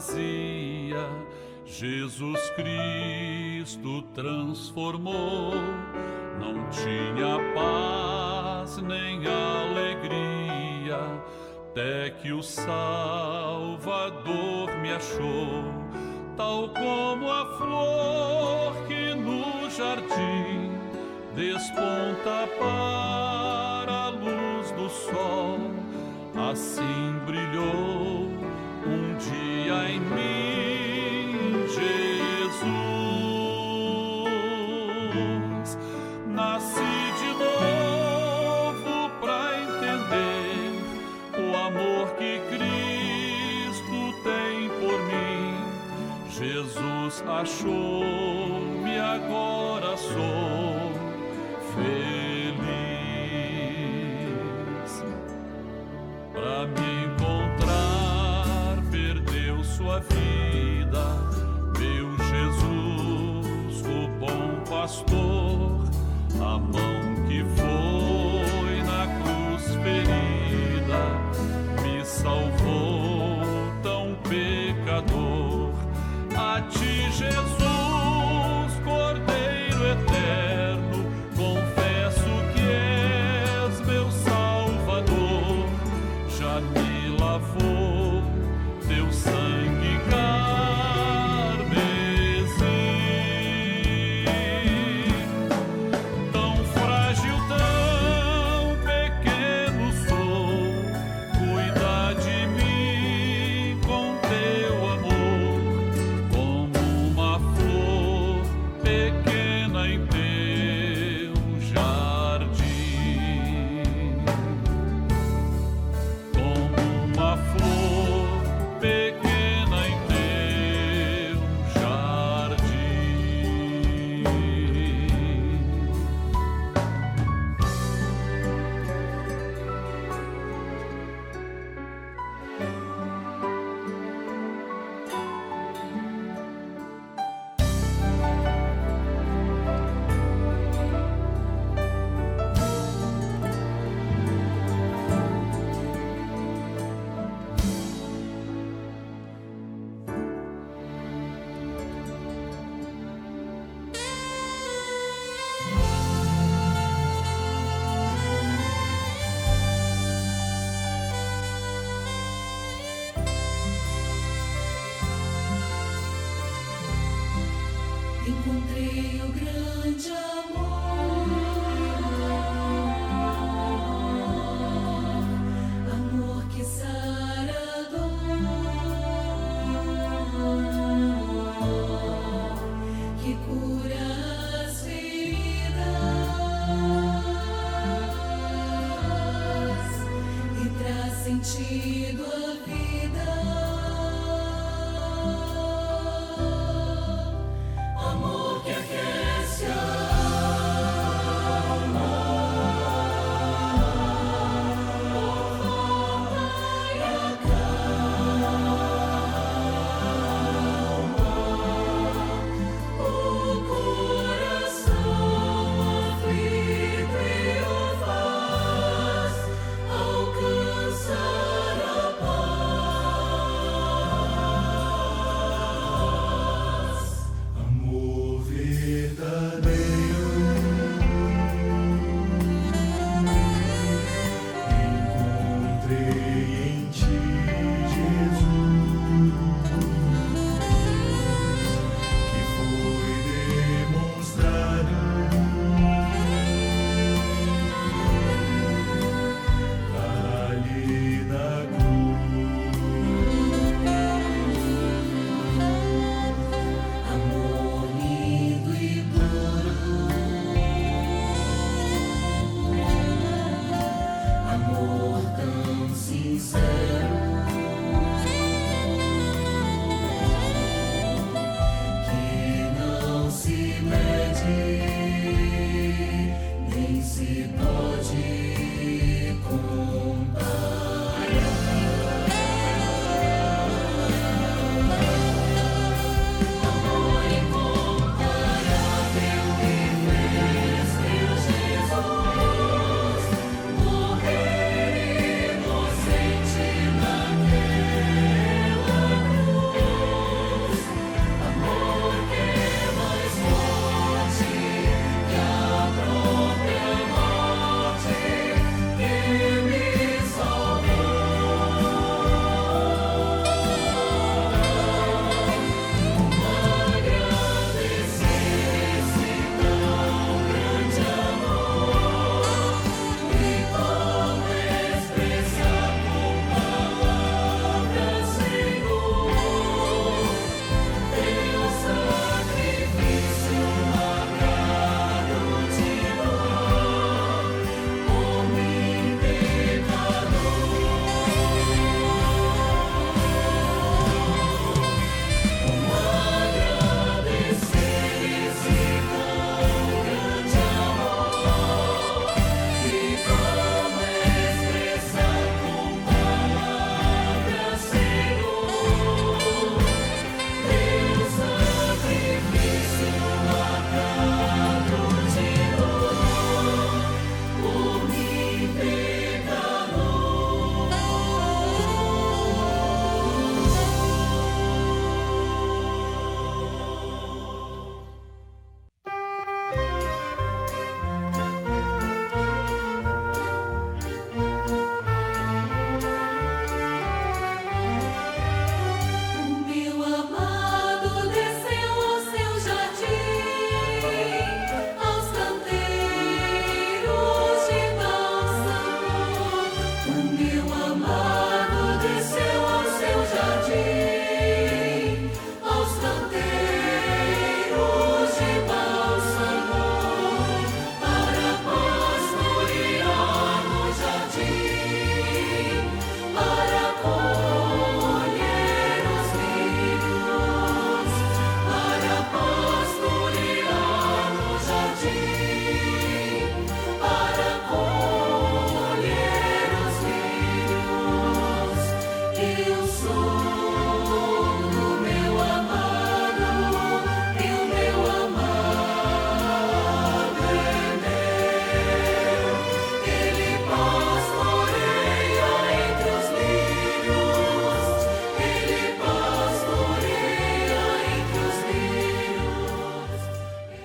vazia, Jesus Cristo transformou. Não tinha paz nem alegria, até que o Salvador me achou. Tal como a flor que no jardim desponta para a luz do sol, assim brilhou um dia em mim Jesus. Nasci de novo para entender o amor que Cristo tem por mim. Jesus achou-me, agora sou feliz. Para me encontrar, perdeu sua vida, meu Jesus, o bom pastor. A mão que foi na cruz ferida me salvou, tão pecador. A ti, Jesus, Cordeiro eterno, confesso que és meu Salvador. Já me lavou teu sangue carmesim. Tão frágil, tão pequeno sou, cuida de mim com teu amor, como uma flor pequena em teu jardim. Como uma flor pequena em teu jardim. Encontrei o grande amor, amor que sara a dor, que cura as feridas e traz sentido à vida. Amor que aquece a alma, conforta e acalma o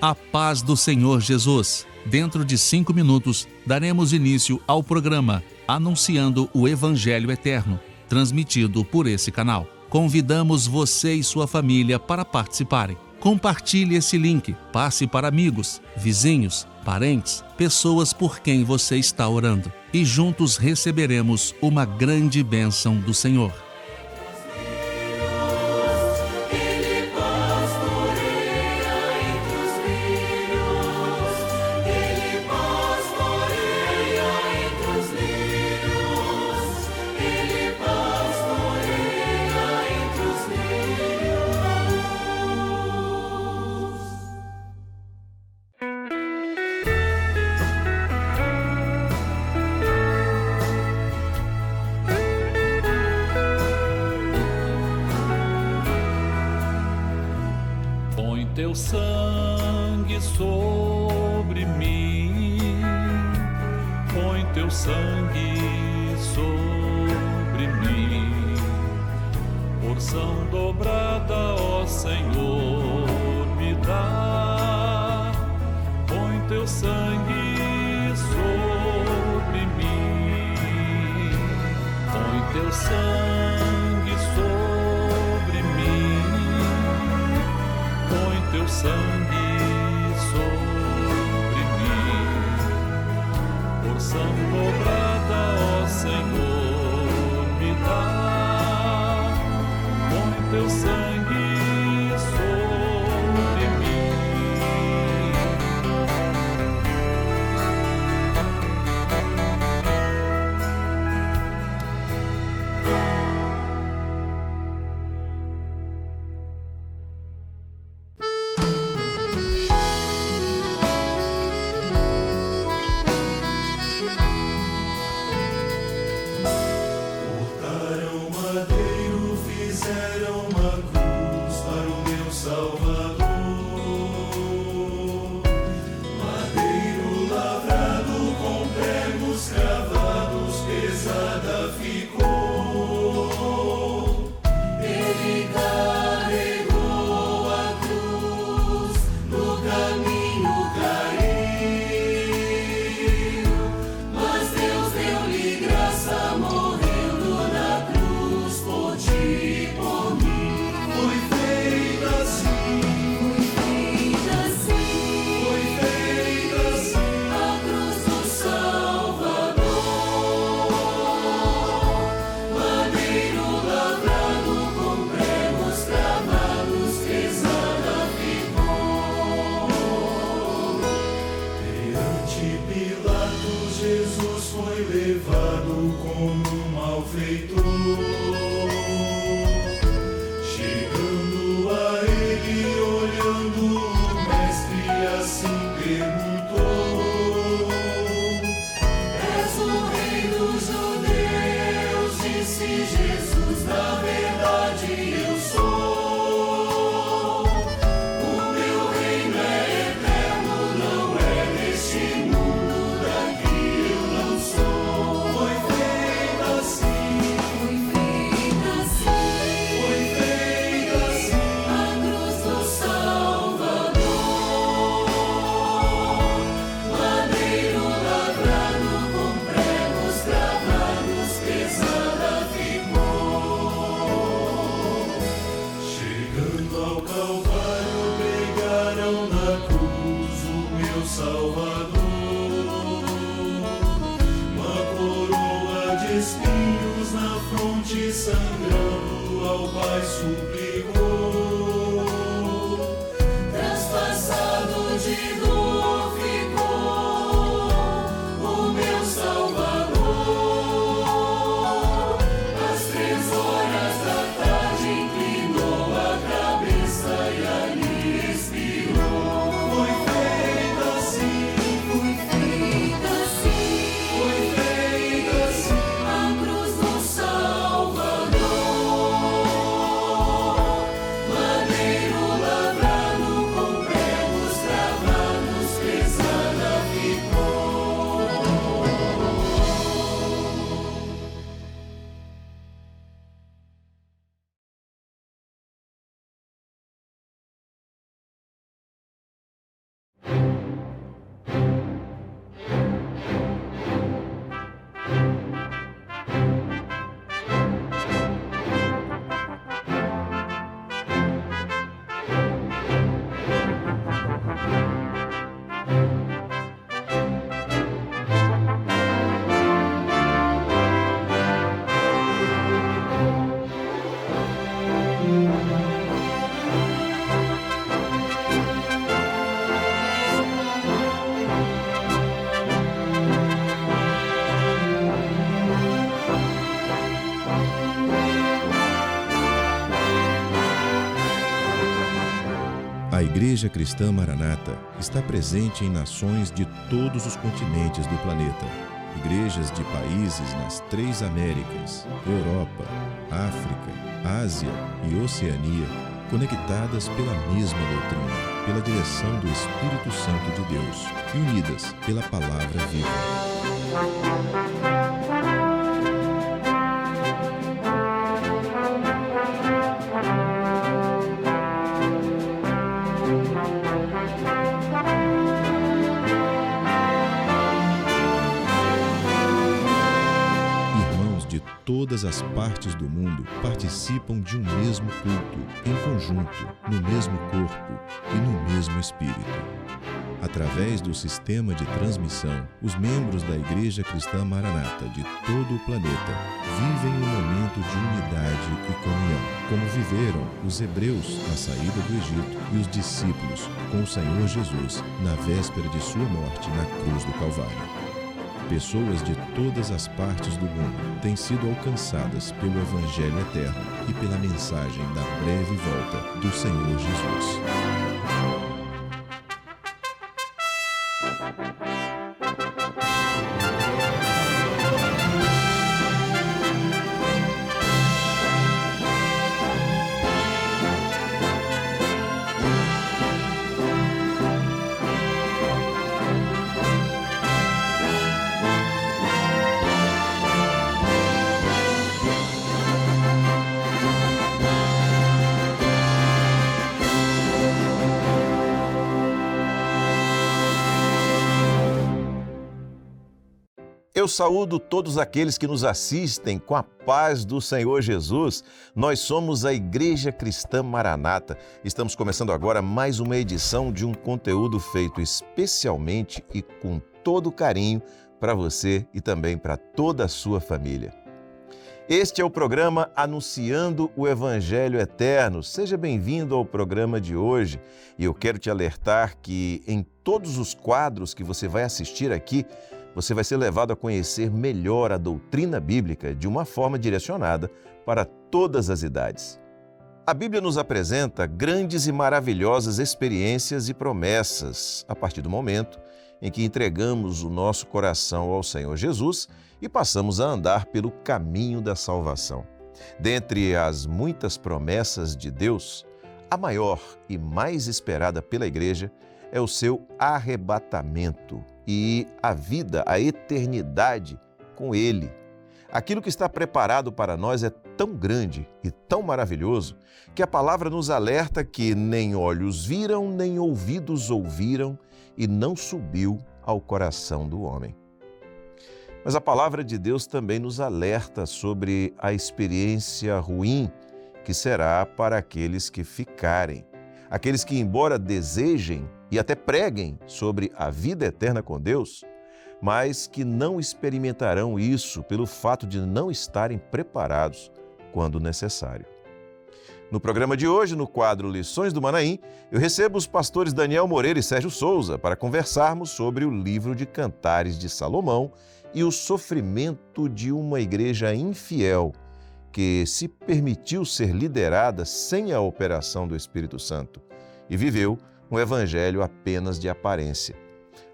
A paz do Senhor Jesus. Dentro de 5 minutos, daremos início ao programa Anunciando o Evangelho Eterno, transmitido por esse canal. Convidamos você e sua família para participarem. Compartilhe esse link, passe para amigos, vizinhos, parentes, pessoas por quem você está orando. E juntos receberemos uma grande bênção do Senhor. Teu sangue sobre mim, põe teu sangue sobre mim, porção dobrada, ó Senhor, me dá, põe teu sangue sobre mim, põe teu sangue sobre mim, põe teu sangue sobre mim, porção dobrada, ó Senhor, me dá, põe teu sangue sobre mim. A cruz do Salvador. Igreja Cristã Maranata está presente em nações de todos os continentes do planeta. Igrejas de países nas 3 Américas, Europa, África, Ásia e Oceania, conectadas pela mesma doutrina, pela direção do Espírito Santo de Deus e unidas pela Palavra Viva. Todas as partes do mundo participam de um mesmo culto, em conjunto, no mesmo corpo e no mesmo espírito. Através do sistema de transmissão, os membros da Igreja Cristã Maranata de todo o planeta vivem um momento de unidade e comunhão, como viveram os hebreus na saída do Egito e os discípulos com o Senhor Jesus na véspera de sua morte na cruz do Calvário. Pessoas de todas as partes do mundo têm sido alcançadas pelo Evangelho eterno e pela mensagem da breve volta do Senhor Jesus. Eu saúdo todos aqueles que nos assistem com a paz do Senhor Jesus. Nós somos a Igreja Cristã Maranata. Estamos começando agora mais uma edição de um conteúdo feito especialmente e com todo carinho para você e também para toda a sua família. Este é o programa Anunciando o Evangelho Eterno. Seja bem-vindo ao programa de hoje. E eu quero te alertar que em todos os quadros que você vai assistir aqui, você vai ser levado a conhecer melhor a doutrina bíblica de uma forma direcionada para todas as idades. A Bíblia nos apresenta grandes e maravilhosas experiências e promessas a partir do momento em que entregamos o nosso coração ao Senhor Jesus e passamos a andar pelo caminho da salvação. Dentre as muitas promessas de Deus, a maior e mais esperada pela Igreja é o seu arrebatamento e a vida, a eternidade com Ele. Aquilo que está preparado para nós é tão grande e tão maravilhoso que a palavra nos alerta que nem olhos viram, nem ouvidos ouviram e não subiu ao coração do homem. Mas a palavra de Deus também nos alerta sobre a experiência ruim que será para aqueles que ficarem. Aqueles que, embora desejem e até preguem sobre a vida eterna com Deus, mas que não experimentarão isso pelo fato de não estarem preparados quando necessário. No programa de hoje, no quadro Lições do Manaim, eu recebo os pastores Daniel Moreira e Sérgio Souza para conversarmos sobre o livro de Cantares de Salomão e o sofrimento de uma igreja infiel que se permitiu ser liderada sem a operação do Espírito Santo e viveu um evangelho apenas de aparência.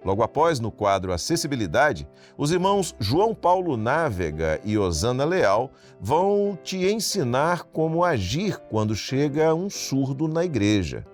Logo após, no quadro Acessibilidade, os irmãos João Paulo Návega e Osana Leal vão te ensinar como agir quando chega um surdo na igreja.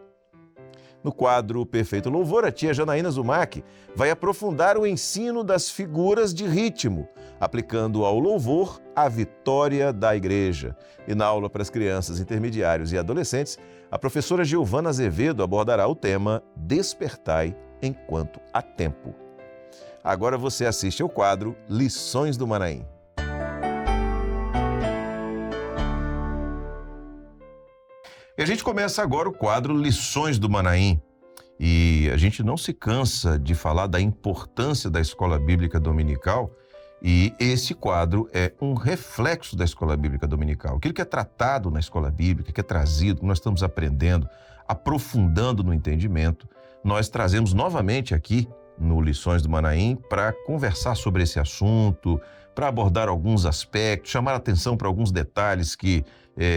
No quadro Perfeito Louvor, a tia Janaína Zumac vai aprofundar o ensino das figuras de ritmo, aplicando ao louvor a vitória da igreja. E na aula para as crianças, intermediários e adolescentes, a professora Giovana Azevedo abordará o tema Despertai enquanto há tempo. Agora você assiste ao quadro Lições do Manaim. E a gente começa agora o quadro Lições do Manaim. E a gente não se cansa de falar da importância da Escola Bíblica Dominical, e esse quadro é um reflexo da Escola Bíblica Dominical. Aquilo que é tratado na Escola Bíblica, que é trazido, que nós estamos aprendendo, aprofundando no entendimento, nós trazemos novamente aqui no Lições do Manaim para conversar sobre esse assunto, para abordar alguns aspectos, chamar a atenção para alguns detalhes que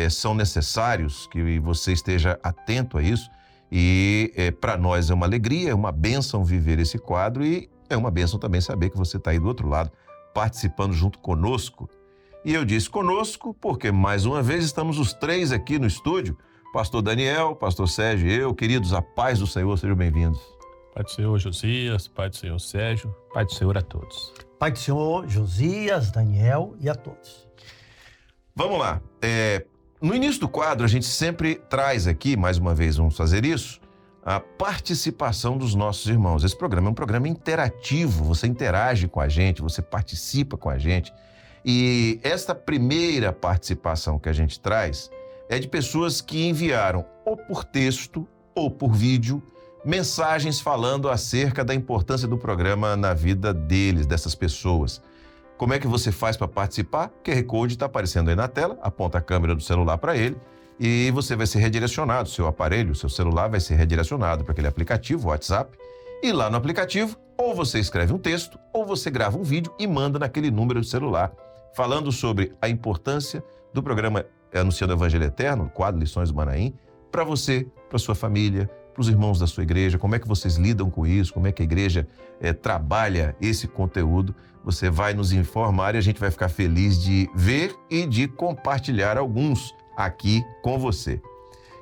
são necessários, que você esteja atento a isso. E para nós é uma alegria, é uma bênção viver esse quadro e é uma bênção também saber que você está aí do outro lado, participando junto conosco. E eu disse conosco porque, mais uma vez, estamos os três aqui no estúdio. Pastor Daniel, Pastor Sérgio e eu. Queridos, a paz do Senhor, sejam bem-vindos. Pai do Senhor Josias, Pai do Senhor Sérgio, Pai do Senhor a todos. Pai do Senhor Josias, Daniel e a todos. Vamos lá. No início do quadro, a gente sempre traz aqui, mais uma vez vamos fazer isso, a participação dos nossos irmãos. Esse programa é um programa interativo, você interage com a gente, você participa com a gente. E esta primeira participação que a gente traz é de pessoas que enviaram, ou por texto ou por vídeo, mensagens falando acerca da importância do programa na vida deles, dessas pessoas. Como é que você faz para participar? O QR Code está aparecendo aí na tela, aponta a câmera do celular para ele e você vai ser redirecionado, seu aparelho, seu celular vai ser redirecionado para aquele aplicativo, WhatsApp, e lá no aplicativo, ou você escreve um texto, ou você grava um vídeo e manda naquele número de celular, falando sobre a importância do programa Anunciando o Evangelho Eterno, quadro Lições do Manaim, para você, para sua família, para os irmãos da sua igreja, como é que vocês lidam com isso, como é que a igreja trabalha esse conteúdo. Você vai nos informar e a gente vai ficar feliz de ver e de compartilhar alguns aqui com você.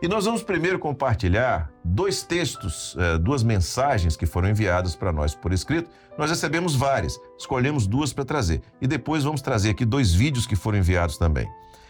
E nós vamos primeiro compartilhar dois textos, duas mensagens que foram enviadas para nós por escrito. Nós recebemos várias, escolhemos duas para trazer. E depois vamos trazer aqui dois vídeos que foram enviados também.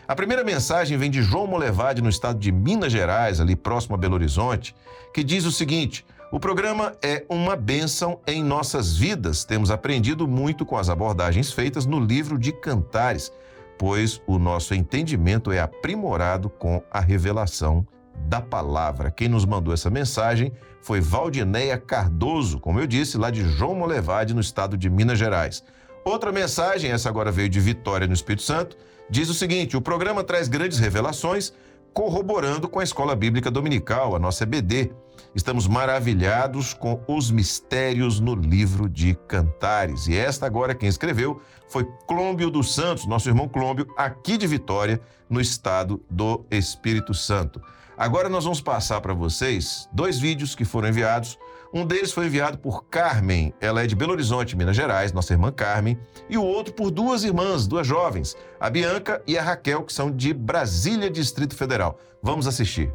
A primeira mensagem vem de João Molevade, no estado de Minas Gerais, ali próximo a Belo Horizonte, que diz o seguinte: o programa é uma bênção em nossas vidas. Temos aprendido muito com as abordagens feitas no livro de Cantares, pois o nosso entendimento é aprimorado com a revelação da palavra. Quem nos mandou essa mensagem foi Valdineia Cardoso, como eu disse, lá de João Molevade, no estado de Minas Gerais. Outra mensagem, essa agora veio de Vitória, no Espírito Santo, diz o seguinte: o programa traz grandes revelações, corroborando com a Escola Bíblica Dominical, a nossa EBD. Estamos maravilhados com os mistérios no livro de Cantares. E esta agora quem escreveu foi Clômbio dos Santos, nosso irmão Clômbio, aqui de Vitória, no estado do Espírito Santo. Agora nós vamos passar para vocês dois vídeos que foram enviados. Um deles foi enviado por Carmen, ela é de Belo Horizonte, Minas Gerais, nossa irmã Carmen, e o outro por duas irmãs, duas jovens, a Bianca e a Raquel, que são de Brasília, Distrito Federal. Vamos assistir.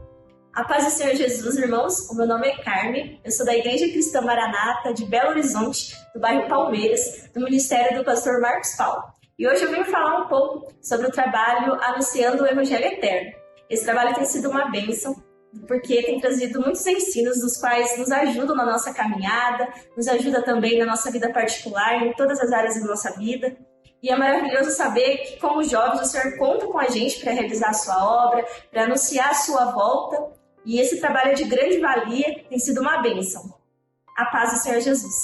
A paz do Senhor Jesus, irmãos. O meu nome é Carmen, eu sou da Igreja Cristã Maranata de Belo Horizonte, do bairro Palmeiras, do Ministério do Pastor Marcos Paulo. E hoje eu venho falar um pouco sobre o trabalho Anunciando o Evangelho Eterno. Esse trabalho tem sido uma bênção, porque tem trazido muitos ensinos dos quais nos ajudam na nossa caminhada, nos ajuda também na nossa vida particular, em todas as áreas da nossa vida. E é maravilhoso saber que, como jovens, o Senhor conta com a gente para realizar a sua obra, para anunciar a sua volta. E esse trabalho é de grande valia, tem sido uma bênção. A paz do Senhor Jesus.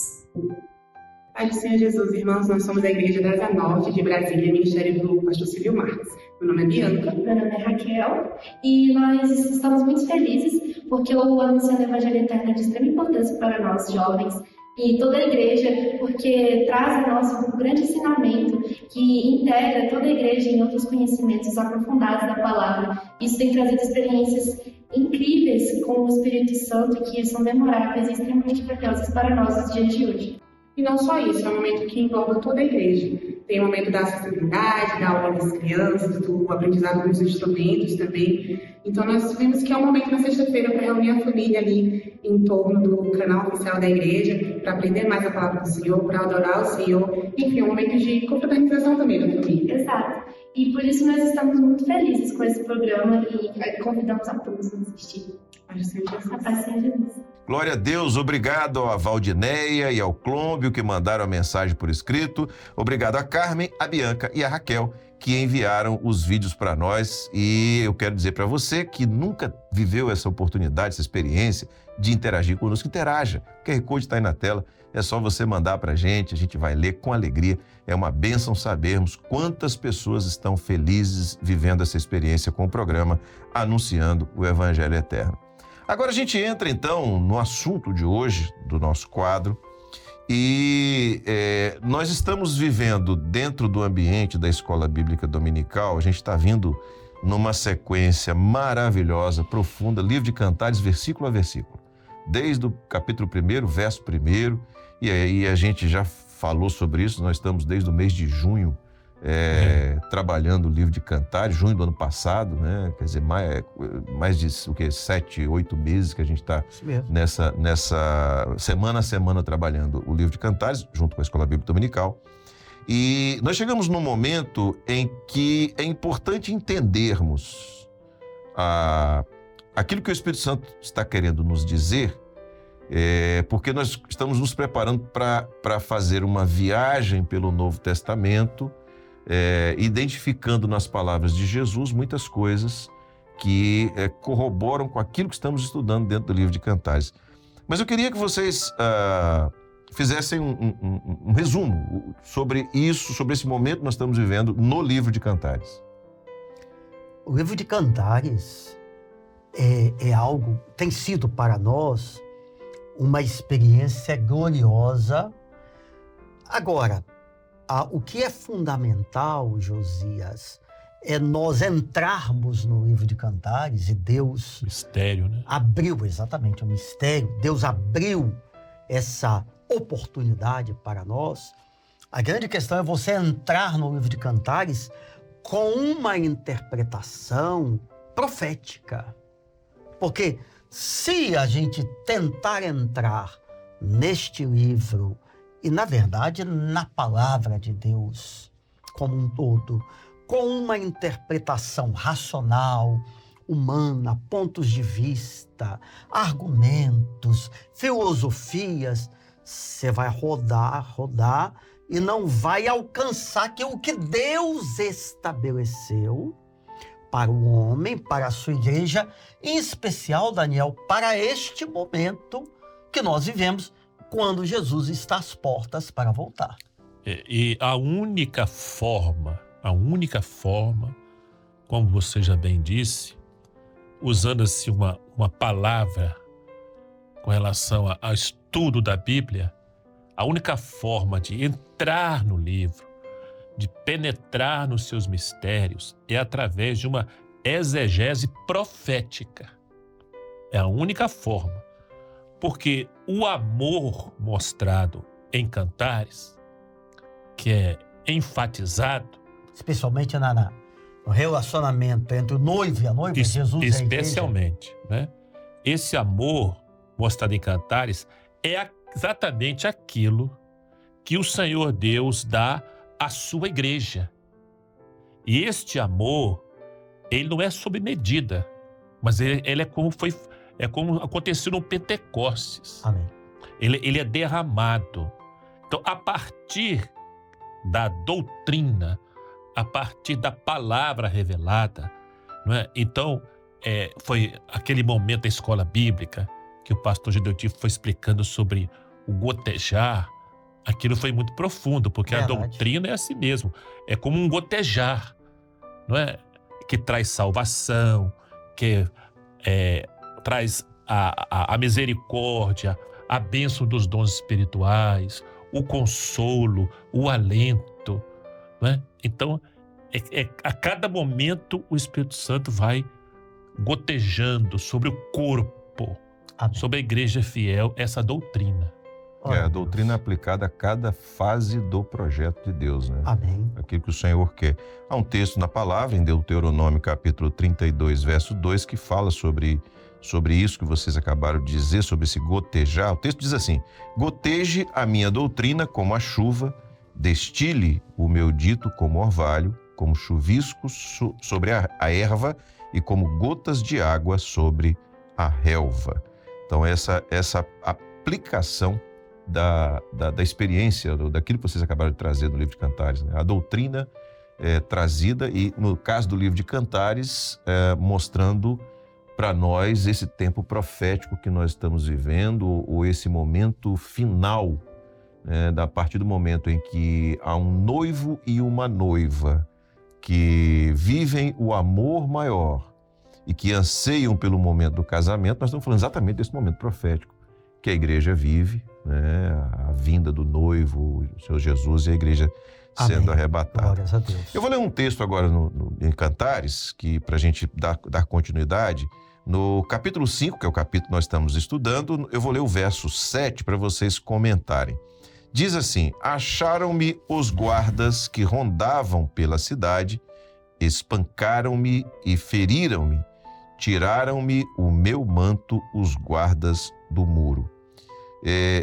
Pai do Senhor Jesus, irmãos, nós somos a Igreja da Asa Norte de Brasília, Ministério do Pastor Silvio Marques. Meu nome é Bianca. Meu nome é Raquel. E nós estamos muito felizes porque o Anunciando o Evangelho Eterno é de extrema importância para nós, jovens, e toda a igreja, porque traz a nós um grande ensinamento que integra toda a igreja em outros conhecimentos aprofundados da palavra. Isso tem trazido experiências incríveis com o Espírito Santo que são memoráveis e extremamente valiosas para nós nos dias de hoje. E não só isso, é um momento que envolve toda a igreja. Tem o momento da acessibilidade, da aula das crianças, do aprendizado dos instrumentos também. Então nós vimos que é um momento na sexta-feira para reunir a família ali em torno do canal oficial da igreja, para aprender mais a palavra do Senhor, para adorar o Senhor. Enfim, é um momento de confraternização também da família. Exato. E por isso nós estamos muito felizes com esse programa e convidamos a todos a assistir. A paz do Senhor Jesus. Glória a Deus, obrigado a Valdineia e ao Clômbio que mandaram a mensagem por escrito. Obrigado a Carmen, a Bianca e a Raquel que enviaram os vídeos para nós. E eu quero dizer para você que nunca viveu essa oportunidade, essa experiência de interagir conosco, interaja. O QR Code está aí na tela, é só você mandar para a gente vai ler com alegria. É uma bênção sabermos quantas pessoas estão felizes vivendo essa experiência com o programa Anunciando o Evangelho Eterno. Agora a gente entra então no assunto de hoje do nosso quadro e nós estamos vivendo dentro do ambiente da Escola Bíblica Dominical, a gente está vindo numa sequência maravilhosa, profunda, livro de Cantares, versículo a versículo. Desde o capítulo 1, verso 1, e aí a gente já falou sobre isso, nós estamos desde o mês de junho trabalhando o livro de Cantares, junho do ano passado, né? Quer dizer, mais de 7, 8 meses que a gente está nessa semana a semana trabalhando o livro de Cantares, junto com a Escola Bíblica Dominical. E nós chegamos num momento em que é importante entendermos aquilo que o Espírito Santo está querendo nos dizer, porque nós estamos nos preparando para fazer uma viagem pelo Novo Testamento, identificando nas palavras de Jesus muitas coisas que corroboram com aquilo que estamos estudando dentro do livro de Cantares. Mas eu queria que vocês fizessem um resumo sobre isso, sobre esse momento que nós estamos vivendo no livro de Cantares. O livro de Cantares é algo, tem sido para nós uma experiência gloriosa. Agora, o que é fundamental, Josias, é nós entrarmos no livro de Cantares e Deus... Mistério, né? Abriu, exatamente, o mistério. Deus abriu essa oportunidade para nós. A grande questão é você entrar no livro de Cantares com uma interpretação profética. Porque se a gente tentar entrar neste livro e, na verdade, na palavra de Deus como um todo, com uma interpretação racional, humana, pontos de vista, argumentos, filosofias, você vai rodar e não vai alcançar o que Deus estabeleceu para o homem, para a sua igreja, em especial, Daniel, para este momento que nós vivemos, quando Jesus está às portas para voltar. E a única forma, como você já bem disse, usando-se uma palavra com relação ao estudo da Bíblia, a única forma de entrar no livro, de penetrar nos seus mistérios, é através de uma exegese profética. É a única forma. Porque o amor mostrado em Cantares, que é enfatizado, especialmente no relacionamento entre o noivo e a noiva, Jesus especialmente, né? Esse amor mostrado em Cantares é exatamente aquilo que o Senhor Deus dá à sua igreja. E este amor, ele não é sob medida, mas ele é como aconteceu no Pentecostes. Amém. Ele é derramado. Então, a partir da doutrina, a partir da palavra revelada, não é? Então, foi aquele momento da escola bíblica que o pastor Gideoti foi explicando sobre o gotejar. Aquilo foi muito profundo, porque a doutrina é assim mesmo. É como um gotejar, não é? Que traz salvação, que traz a misericórdia, a bênção dos dons espirituais, o consolo, o alento, não é? Então, a cada momento o Espírito Santo vai gotejando sobre o corpo, Amém. Sobre a igreja fiel, essa doutrina. É a doutrina aplicada a cada fase do projeto de Deus, né? Amém. Aquilo que o Senhor quer. Há um texto na palavra, em Deuteronômio, capítulo 32, verso 2, que fala sobre isso que vocês acabaram de dizer, sobre esse gotejar. O texto diz assim: goteje a minha doutrina como a chuva, destile o meu dito como orvalho, como chuvisco sobre a erva e como gotas de água sobre a relva. Então, essa aplicação da experiência, daquilo que vocês acabaram de trazer do livro de Cantares, né? A doutrina trazida e, no caso do livro de Cantares, mostrando para nós esse tempo profético que nós estamos vivendo, ou esse momento final, a partir do momento em que há um noivo e uma noiva que vivem o amor maior e que anseiam pelo momento do casamento. Nós estamos falando exatamente desse momento profético que a igreja vive, né? vinda do noivo, o Senhor Jesus, e a igreja sendo Amém. arrebatada. Glórias a Deus. Eu vou ler um texto agora em Cantares, que para a gente dar continuidade, no capítulo 5, que é o capítulo que nós estamos estudando, eu vou ler o verso 7 para vocês comentarem. Diz assim: acharam-me os guardas que rondavam pela cidade, espancaram-me e feriram-me, tiraram-me o meu manto os guardas do muro.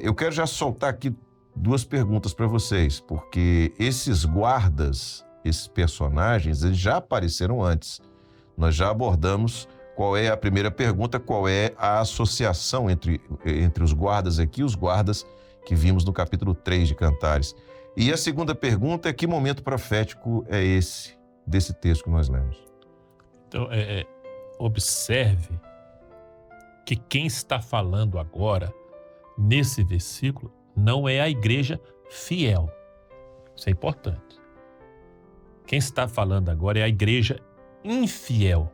Eu quero já soltar aqui 2 perguntas para vocês, porque esses guardas, esses personagens, eles já apareceram antes. Nós já abordamos qual é a primeira pergunta, qual é a associação entre os guardas aqui e os guardas que vimos no capítulo 3 de Cantares. E a segunda pergunta é: que momento profético é esse, desse texto que nós lemos? Então, observe que quem está falando agora, nesse versículo, não é a igreja fiel. Isso é importante. Quem está falando agora é a igreja infiel.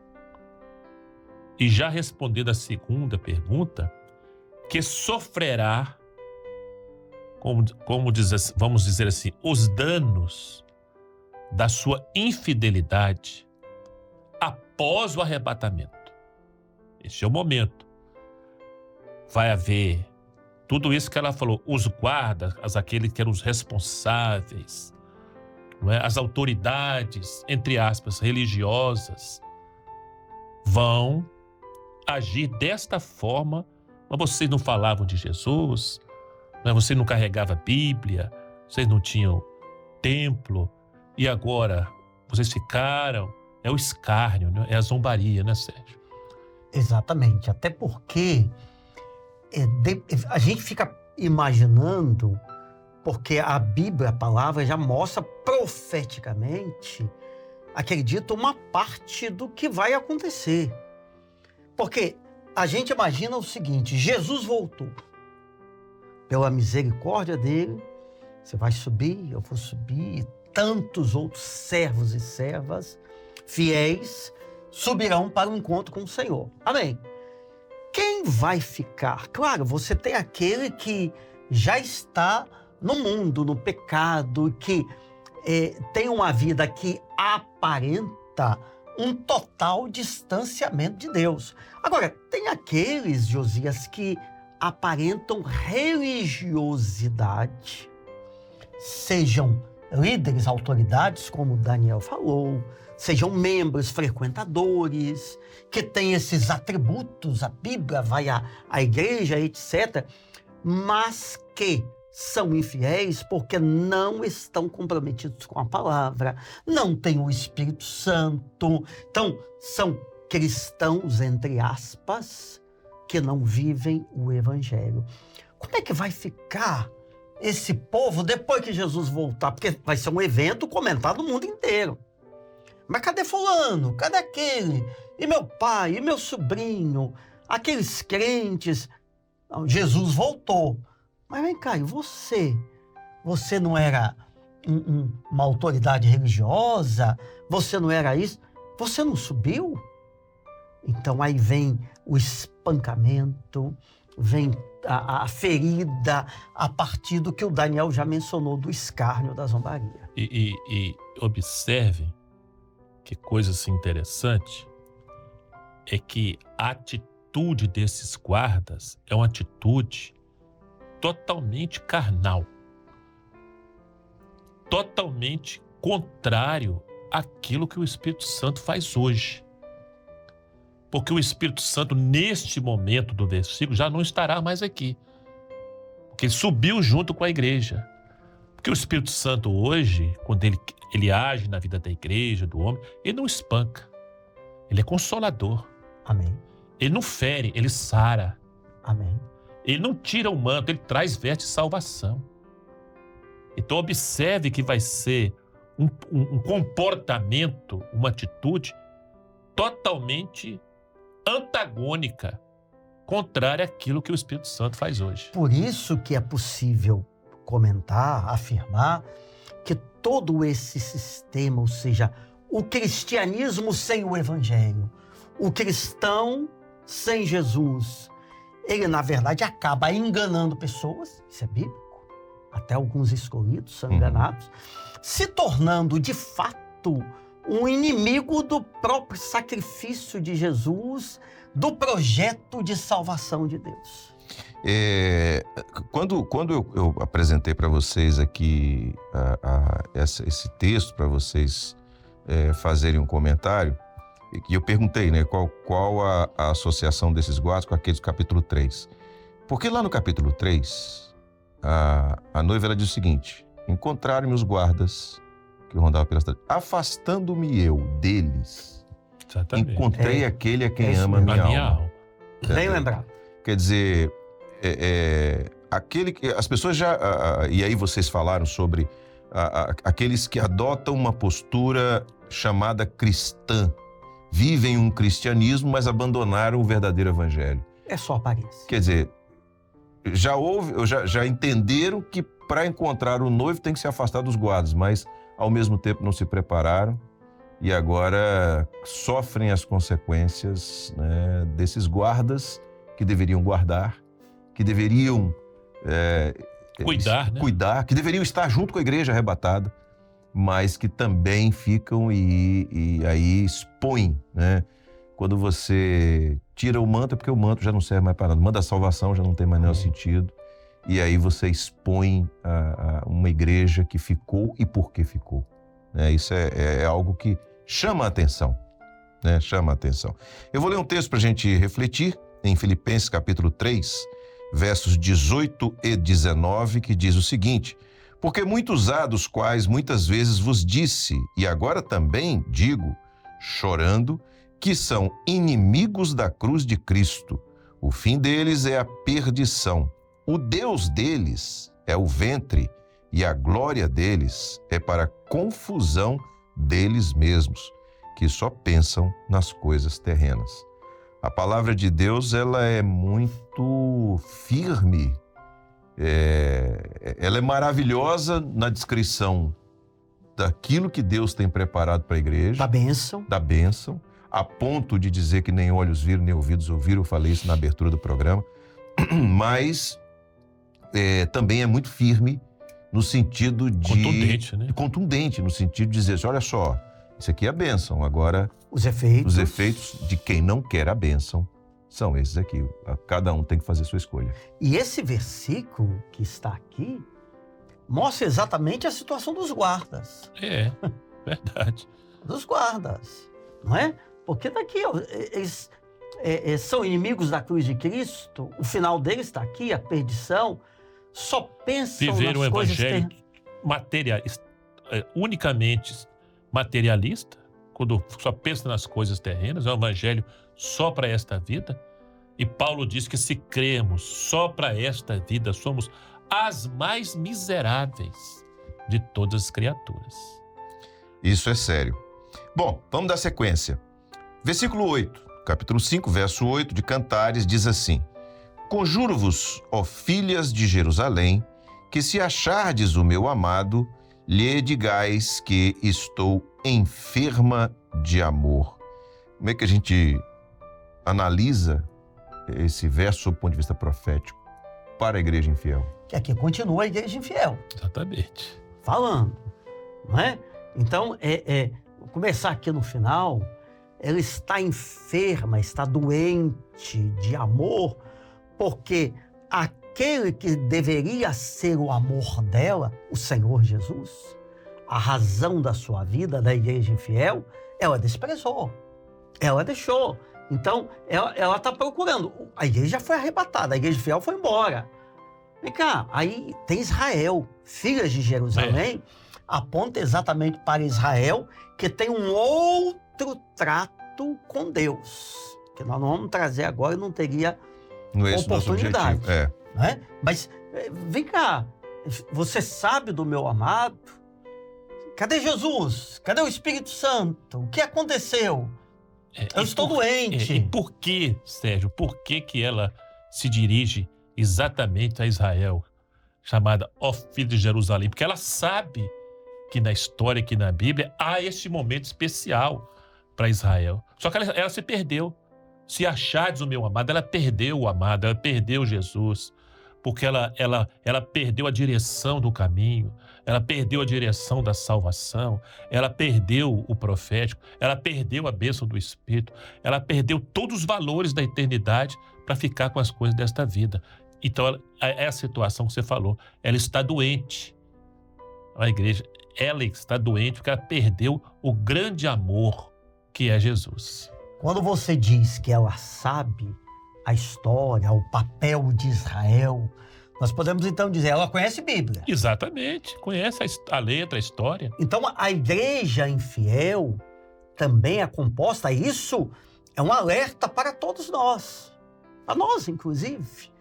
E já respondendo a segunda pergunta, que sofrerá, vamos dizer assim, os danos da sua infidelidade após o arrebatamento. Este é o momento. Vai haver tudo isso que ela falou, os guardas, aqueles que eram os responsáveis, não é? As autoridades, entre aspas, religiosas, vão agir desta forma. Mas vocês não falavam de Jesus, né? Vocês não carregavam a Bíblia, vocês não tinham templo, e agora vocês ficaram. É o escárnio, né? É a zombaria, né, Sérgio? Exatamente, até porque a gente fica imaginando, porque a Bíblia, a palavra, já mostra profeticamente, acredito, uma parte do que vai acontecer. Porque a gente imagina o seguinte: Jesus voltou. Pela misericórdia dele, você vai subir, eu vou subir, e tantos outros servos e servas fiéis subirão para o encontro com o Senhor. Amém. Quem vai ficar? Claro, você tem aquele que já está no mundo, no pecado, que tem uma vida que aparenta um total distanciamento de Deus. Agora, tem aqueles, Josias, que aparentam religiosidade, sejam líderes, autoridades, como Daniel falou, sejam membros, frequentadores, que têm esses atributos, a Bíblia, vai à igreja, etc., mas que são infiéis porque não estão comprometidos com a palavra, não têm o Espírito Santo. Então, são cristãos, entre aspas, que não vivem o Evangelho. Como é que vai ficar esse povo depois que Jesus voltar? Porque vai ser um evento comentado no mundo inteiro. Mas cadê fulano? Cadê aquele? E meu pai? E meu sobrinho? Aqueles crentes? Não, Jesus voltou. Mas vem cá, e você? Você não era uma autoridade religiosa? Você não era isso? Você não subiu? Então aí vem o espancamento, vem a ferida a partir do que o Daniel já mencionou, do escárnio, da zombaria. E observe que coisa assim interessante é que a atitude desses guardas é uma atitude totalmente carnal, totalmente contrário àquilo que o Espírito Santo faz hoje. Porque o Espírito Santo, neste momento do versículo, já não estará mais aqui. Porque ele subiu junto com a igreja. Porque o Espírito Santo hoje, quando ele age na vida da igreja, do homem, ele não espanca. Ele é consolador. Amém. Ele não fere, ele sara. Amém. Ele não tira o manto, ele traz veste de salvação. Então observe que vai ser um comportamento, uma atitude totalmente antagônica, contrária àquilo que o Espírito Santo faz hoje. Por isso que é possível comentar, afirmar que todo esse sistema, ou seja, o cristianismo sem o Evangelho, o cristão sem Jesus, ele, na verdade, acaba enganando pessoas, isso é bíblico, até alguns escolhidos são enganados, se tornando de fato um inimigo do próprio sacrifício de Jesus, do projeto de salvação de Deus. Quando eu apresentei para vocês aqui esse texto, para vocês fazerem um comentário, e eu perguntei, né, qual a associação desses guardas com aqueles do capítulo 3. Porque lá no capítulo 3, a noiva ela diz o seguinte: encontraram-me os guardas que rondavam pela cidade, afastando-me eu deles. Exatamente. Encontrei aquele a quem ama a minha alma. Bem lembrado. Quer dizer, aquele que as pessoas já... e aí vocês falaram sobre aqueles que adotam uma postura chamada cristã, vivem um cristianismo, mas abandonaram o verdadeiro evangelho. É só aparência. Quer dizer, já entenderam que para encontrar o noivo tem que se afastar dos guardas, mas ao mesmo tempo não se prepararam e agora sofrem as consequências, né, desses guardas que deveriam guardar, que deveriam cuidar, que deveriam estar junto com a igreja arrebatada, mas que também ficam e aí expõem, né? Quando você tira o manto é porque o manto já não serve mais para nada, o manto da salvação já não tem mais nenhum sentido, e aí você expõe uma igreja que ficou e por que ficou. Isso é algo que chama a atenção, né? Chama a atenção. Eu vou ler um texto para a gente refletir, em Filipenses capítulo 3, versos 18 e 19, que diz o seguinte: porque muitos há dos quais muitas vezes vos disse, e agora também digo, chorando, que são inimigos da cruz de Cristo. O fim deles é a perdição. O Deus deles é o ventre, e a glória deles é para a confusão deles mesmos, que só pensam nas coisas terrenas. A palavra de Deus, ela é muito firme, ela é maravilhosa na descrição daquilo que Deus tem preparado para a igreja. Da bênção. A ponto de dizer que nem olhos viram, nem ouvidos ouviram. Eu falei isso na abertura do programa. Mas também é muito firme no sentido de... Contundente, né? Contundente, no sentido de dizer assim, olha só, isso aqui é a bênção. Agora, os efeitos de quem não quer a bênção são esses aqui. Cada um tem que fazer sua escolha. E esse versículo que está aqui mostra exatamente a situação dos guardas. Verdade. Dos guardas, não é? Porque daqui eles são inimigos da cruz de Cristo, o final deles está aqui, a perdição, só pensam viver nas um coisas evangelho unicamente materialista, quando só pensa nas coisas terrenas, é um evangelho só para esta vida. E Paulo diz que se cremos só para esta vida, somos as mais miseráveis de todas as criaturas. Isso é sério. Bom, vamos dar sequência. Versículo 8, capítulo 5, verso 8 de Cantares, diz assim: conjuro-vos, ó filhas de Jerusalém, que se achardes o meu amado, lhe digais que estou enferma de amor. Como é que a gente analisa esse verso sob o ponto de vista profético para a igreja infiel? Que aqui continua a igreja infiel. Exatamente. Falando, não é? Então, vou começar aqui no final. Ela está enferma, está doente de amor, porque aquele que deveria ser o amor dela, o Senhor Jesus, a razão da sua vida, da igreja infiel, ela desprezou, ela deixou. Então, ela está procurando. A igreja foi arrebatada, a igreja infiel foi embora. Vem cá, aí tem Israel, filhas de Jerusalém, aponta exatamente para Israel, que tem um outro trato com Deus, que nós não vamos trazer agora e não teria oportunidade. Né? Mas, vem cá, você sabe do meu amado? Cadê Jesus? Cadê o Espírito Santo? O que aconteceu? Eu estou doente. E por que, Sérgio, por que ela se dirige exatamente a Israel, chamada ó filho de Jerusalém? Porque ela sabe que na história, que na Bíblia, há este momento especial para Israel. Só que ela se perdeu. Se achardes o meu amado, ela perdeu o amado, ela perdeu Jesus. porque ela perdeu a direção do caminho, ela perdeu a direção da salvação, ela perdeu o profético, ela perdeu a bênção do Espírito, ela perdeu todos os valores da eternidade para ficar com as coisas desta vida. Então, é a situação que você falou, ela está doente. A igreja, ela está doente porque ela perdeu o grande amor que é Jesus. Quando você diz que ela sabe a história, o papel de Israel, nós podemos então dizer, ela conhece Bíblia. Exatamente, conhece a letra, a história. Então a igreja infiel também é composta, isso é um alerta para todos nós, a nós inclusive.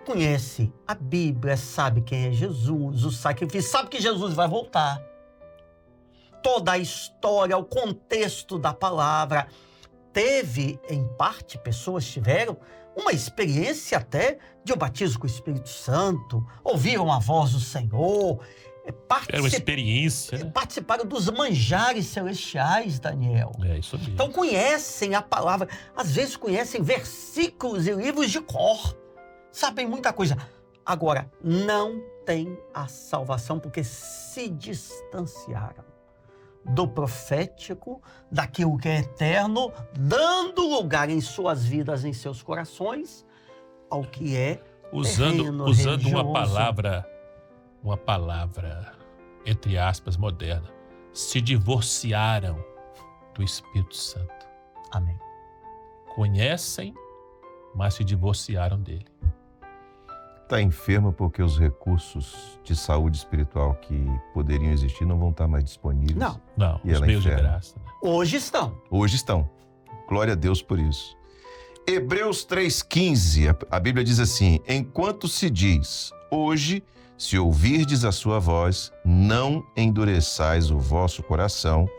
Conhece a Bíblia, sabe quem é Jesus, o sacrifício, sabe que Jesus vai voltar. Toda a história, o contexto da palavra. Teve, em parte, pessoas tiveram uma experiência até de um batismo com o Espírito Santo, ouviram a voz do Senhor, Era uma experiência, né? Participaram dos manjares celestiais, Daniel. É isso mesmo. Então conhecem a palavra, às vezes conhecem versículos e livros de cor, sabem muita coisa. Agora, não tem a salvação porque se distanciaram do profético, daquilo que é eterno, dando lugar em suas vidas, em seus corações, ao que é usando uma palavra, entre aspas, moderna, se divorciaram do Espírito Santo. Amém. Conhecem, mas se divorciaram dele. Está enferma porque os recursos de saúde espiritual que poderiam existir não vão estar mais disponíveis. Não, E os ela meios de enferma. graça. Né? Hoje estão. Hoje estão. Glória a Deus por isso. Hebreus 3,15, a Bíblia diz assim: enquanto se diz, hoje, se ouvirdes a sua voz, não endureçais o vosso coração,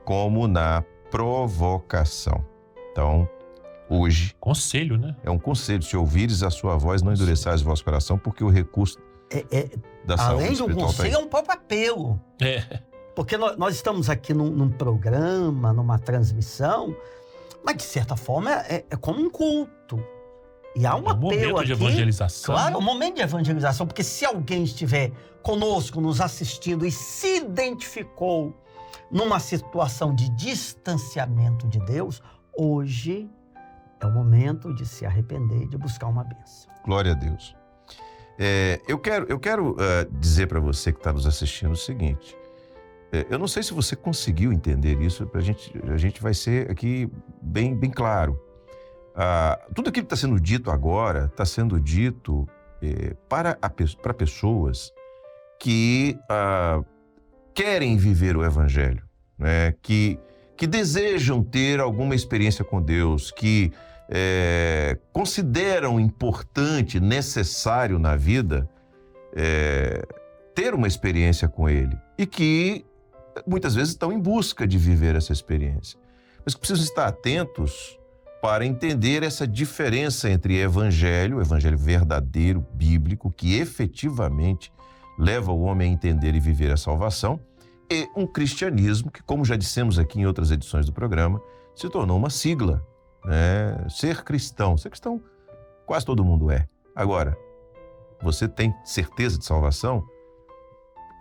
como na provocação. Então, hoje, Conselho, né? é um conselho, se ouvires a sua voz, não endureçais o vosso coração, porque o recurso da saúde Além de um espiritual está aí. conselho, é um próprio apelo. É. Porque nós estamos aqui num programa, numa transmissão, mas de certa forma é como um culto. E há um apelo momento aqui. de evangelização. Claro, um momento de evangelização, porque se alguém estiver conosco, nos assistindo e se identificou numa situação de distanciamento de Deus, hoje é o momento de se arrepender e de buscar uma bênção. Glória a Deus. Eu quero dizer para você que está nos assistindo o seguinte. Eu não sei se você conseguiu entender isso, a gente vai ser aqui bem claro. Tudo aquilo que está sendo dito agora está sendo dito para pessoas que querem viver o Evangelho, né? que desejam ter alguma experiência com Deus, que consideram importante, necessário na vida ter uma experiência com Ele e que muitas vezes estão em busca de viver essa experiência. Mas que precisam estar atentos para entender essa diferença entre o evangelho verdadeiro, bíblico, que efetivamente leva o homem a entender e viver a salvação, e um cristianismo que, como já dissemos aqui em outras edições do programa, se tornou uma sigla, né? Ser cristão quase todo mundo é. Agora, você tem certeza de salvação?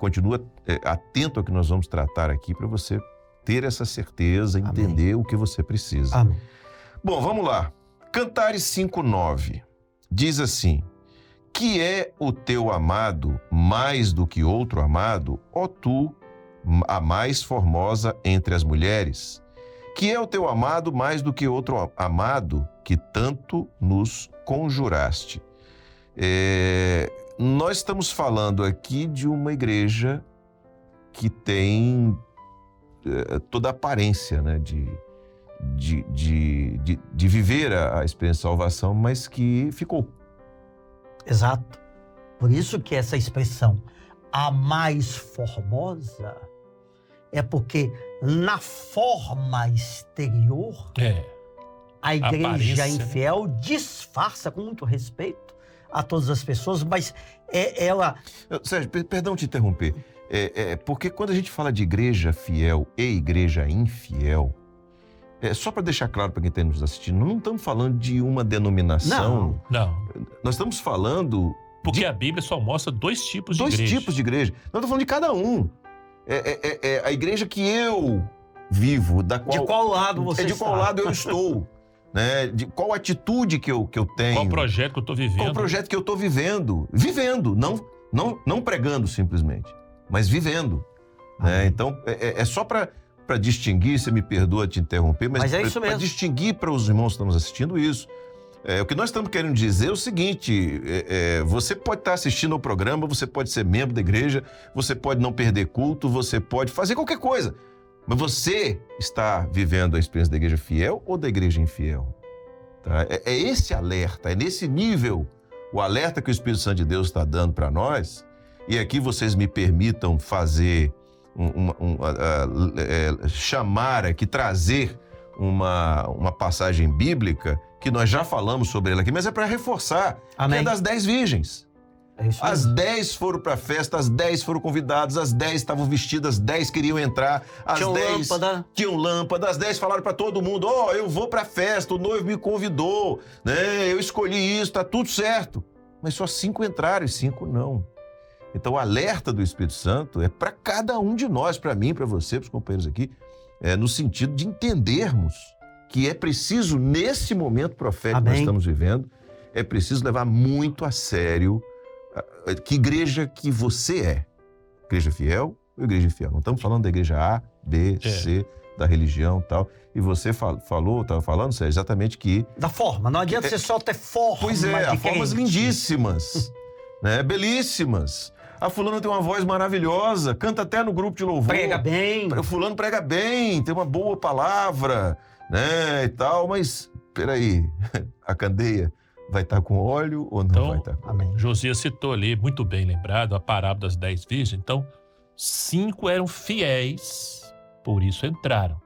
Continua atento ao que nós vamos tratar aqui para você ter essa certeza, entender Amém. o que você precisa. Amém. Bom, vamos lá. Cantares 5:9 diz assim: que é o teu amado mais do que outro amado, ó tu, a mais formosa entre as mulheres? Que é o teu amado mais do que outro amado, que tanto nos conjuraste? Nós estamos falando aqui de uma igreja que tem toda a aparência, né, de viver a experiência de salvação, mas que ficou. Exato. Por isso que essa expressão, a mais formosa, é porque na forma exterior, a igreja aparência, infiel disfarça com muito respeito a todas as pessoas, mas ela... Sérgio, perdão te interromper. Porque quando a gente fala de igreja fiel e igreja infiel, só para deixar claro para quem está nos assistindo, não estamos falando de uma denominação. Não. Nós estamos falando Porque a Bíblia só mostra 2 tipos de Dois igreja. tipos de igreja. Nós estamos falando de cada um. É a igreja que eu vivo, da qual... De qual lado você de está? qual lado eu estou. Né? De qual atitude que eu tenho. Qual projeto que eu estou vivendo? Qual projeto que eu estou vivendo. Vivendo, não pregando simplesmente, mas vivendo. Né? Então, é só para distinguir, você me perdoa te interromper, mas é isso para mesmo. distinguir para os irmãos que estamos assistindo isso. O que nós estamos querendo dizer é o seguinte, você pode estar assistindo ao programa, você pode ser membro da igreja, você pode não perder culto, você pode fazer qualquer coisa, mas você está vivendo a experiência da igreja fiel ou da igreja infiel? Tá? É esse alerta, é nesse nível, o alerta que o Espírito Santo de Deus está dando para nós, e aqui vocês me permitam fazer, chamar aqui, trazer uma passagem bíblica que nós já falamos sobre ela aqui, mas é para reforçar, Amém. que é das 10 virgens. É isso As mesmo. 10 foram para a festa, as 10 foram convidadas, as 10 estavam vestidas, as 10 queriam entrar, as Tinham 10 lâmpada. tinham lâmpada, as 10 falaram para todo mundo, eu vou para a festa, o noivo me convidou, né? Eu escolhi isso, tá tudo certo. Mas só 5 entraram e 5 não. Então o alerta do Espírito Santo é para cada um de nós, para mim, para você, para os companheiros aqui, no sentido de entendermos que é preciso, nesse momento profético que nós estamos vivendo, é preciso levar muito a sério que igreja que você é. Igreja fiel ou igreja infiel? Não estamos falando da igreja A, B, C, da religião e tal. E você estava falando, Sérgio, exatamente que... Da forma, não adianta você só ter forma. Pois é, há formas crente. lindíssimas, né? Belíssimas. A fulana tem uma voz maravilhosa, canta até no grupo de louvor. Prega bem. O fulano prega bem, tem uma boa palavra, né, e tal, mas, peraí, a candeia vai estar com óleo ou não vai estar com óleo? Amém. Josias citou ali, muito bem lembrado, a parábola das 10 virgens. Então, 5 eram fiéis, por isso entraram.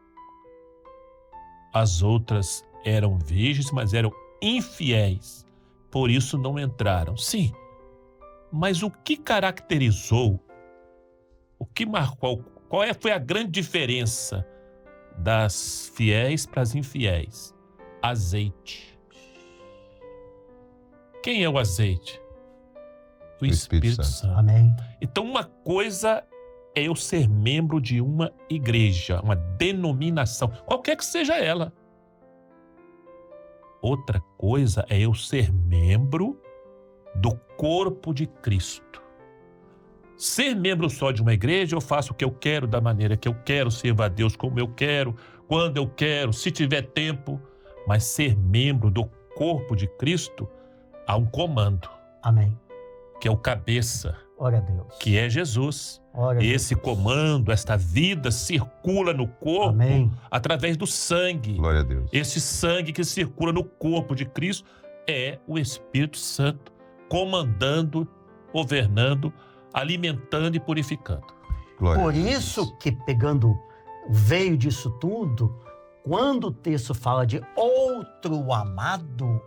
As outras eram virgens, mas eram infiéis, por isso não entraram. Sim, mas o que caracterizou, o que marcou, foi a grande diferença das fiéis para as infiéis? Azeite. Quem é o azeite? O Espírito Santo. Amém. Então, uma coisa é eu ser membro de uma igreja, uma denominação, qualquer que seja ela. Outra coisa é eu ser membro do corpo de Cristo. Ser membro só de uma igreja, eu faço o que eu quero, da maneira que eu quero, sirvo a Deus como eu quero, quando eu quero, se tiver tempo. Mas ser membro do corpo de Cristo, há um comando. Amém. Que é o cabeça. Glória a Deus. Que é Jesus. Glória a Deus. Esse comando, esta vida circula no corpo. Amém. Através do sangue. Glória a Deus. Esse sangue que circula no corpo de Cristo é o Espírito Santo comandando, governando, alimentando e purificando. Glória Por isso que, pegando o veio disso tudo, quando o texto fala de outro amado,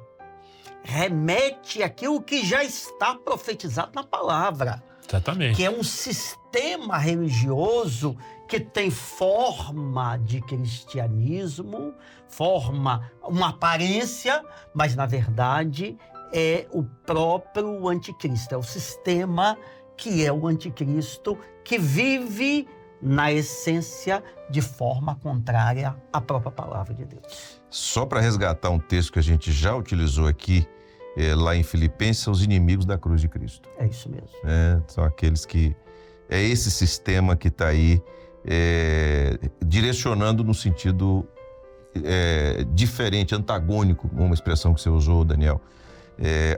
remete àquilo que já está profetizado na palavra. Exatamente. Que é um sistema religioso que tem forma de cristianismo, uma aparência, mas na verdade é o próprio anticristo, é o sistema que é o anticristo, que vive na essência de forma contrária à própria palavra de Deus. Só para resgatar um texto que a gente já utilizou aqui, lá em Filipenses, são os inimigos da cruz de Cristo. É isso mesmo. São aqueles que... É esse sistema que está aí direcionando no sentido diferente, antagônico, uma expressão que você usou, Daniel,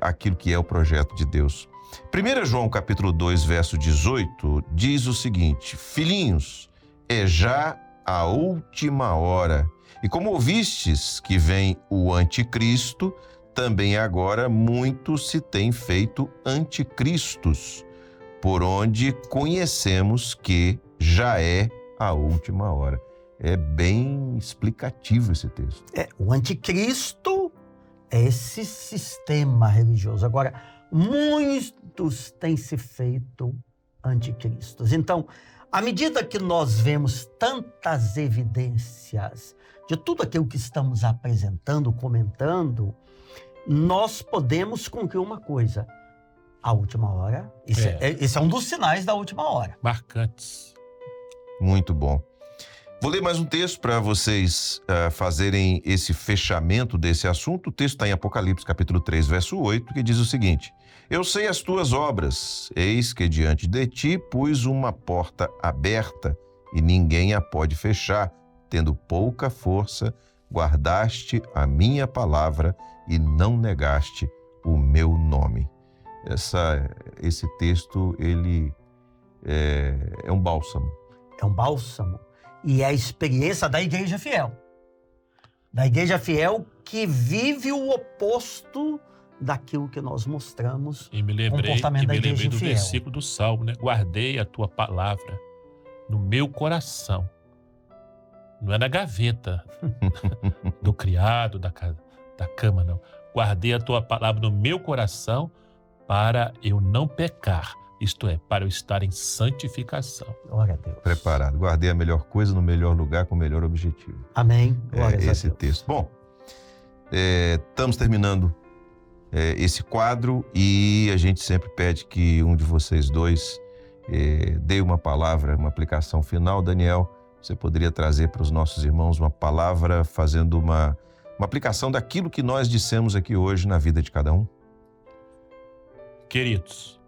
aquilo que é o projeto de Deus. 1 João capítulo 2, verso 18, diz o seguinte: filhinhos, é já a última hora. E como ouvistes que vem o anticristo, também agora muitos se têm feito anticristos, por onde conhecemos que já é a última hora. É bem explicativo esse texto. O anticristo é esse sistema religioso. Agora, muitos têm se feito anticristos. Então, à medida que nós vemos tantas evidências de tudo aquilo que estamos apresentando, comentando, nós podemos concluir uma coisa: A última hora. Esse é um dos sinais da última hora. Marcantes. Muito bom. Vou ler mais um texto para vocês fazerem esse fechamento desse assunto. O texto está em Apocalipse, capítulo 3, verso 8, que diz o seguinte: Eu sei as tuas obras, eis que diante de ti pus uma porta aberta, e ninguém a pode fechar, tendo pouca força, guardaste a minha palavra e não negaste o meu nome. Esse texto, ele é um bálsamo. É um bálsamo. E é a experiência da igreja fiel. Da igreja fiel que vive o oposto daquilo que nós mostramos. E me lembrei do versículo do Salmo, né? Guardei a tua palavra no meu coração. Não é na gaveta do criado, da cama, não. Guardei a tua palavra no meu coração para eu não pecar. Isto é, para eu estar em santificação. Glória a Deus. Preparado. Guardei a melhor coisa no melhor lugar com o melhor objetivo. Amém. Glória a Deus. Esse texto. Bom, estamos terminando esse quadro e a gente sempre pede que um de vocês dois dê uma palavra, uma aplicação final. Daniel, você poderia trazer para os nossos irmãos uma palavra fazendo uma aplicação daquilo que nós dissemos aqui hoje na vida de cada um? Queridos,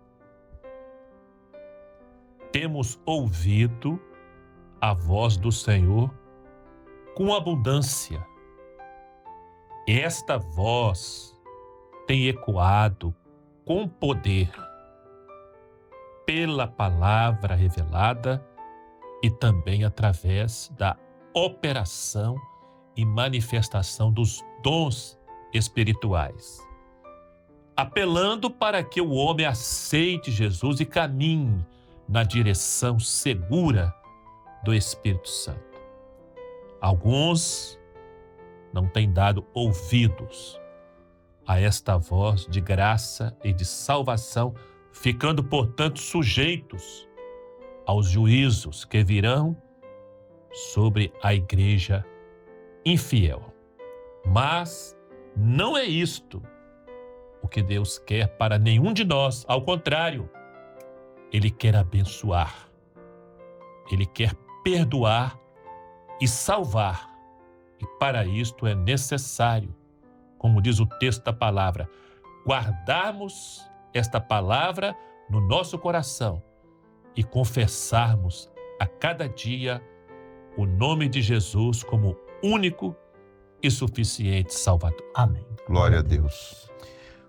temos ouvido a voz do Senhor com abundância. Esta voz tem ecoado com poder pela palavra revelada e também através da operação e manifestação dos dons espirituais, apelando para que o homem aceite Jesus e caminhe na direção segura do Espírito Santo. Alguns não têm dado ouvidos a esta voz de graça e de salvação, ficando, portanto, sujeitos aos juízos que virão sobre a igreja infiel. Mas não é isto o que Deus quer para nenhum de nós. Ao contrário, Ele quer abençoar, Ele quer perdoar e salvar. E para isto é necessário, como diz o texto da palavra, guardarmos esta palavra no nosso coração e confessarmos a cada dia o nome de Jesus como único e suficiente Salvador. Amém. Glória a Deus.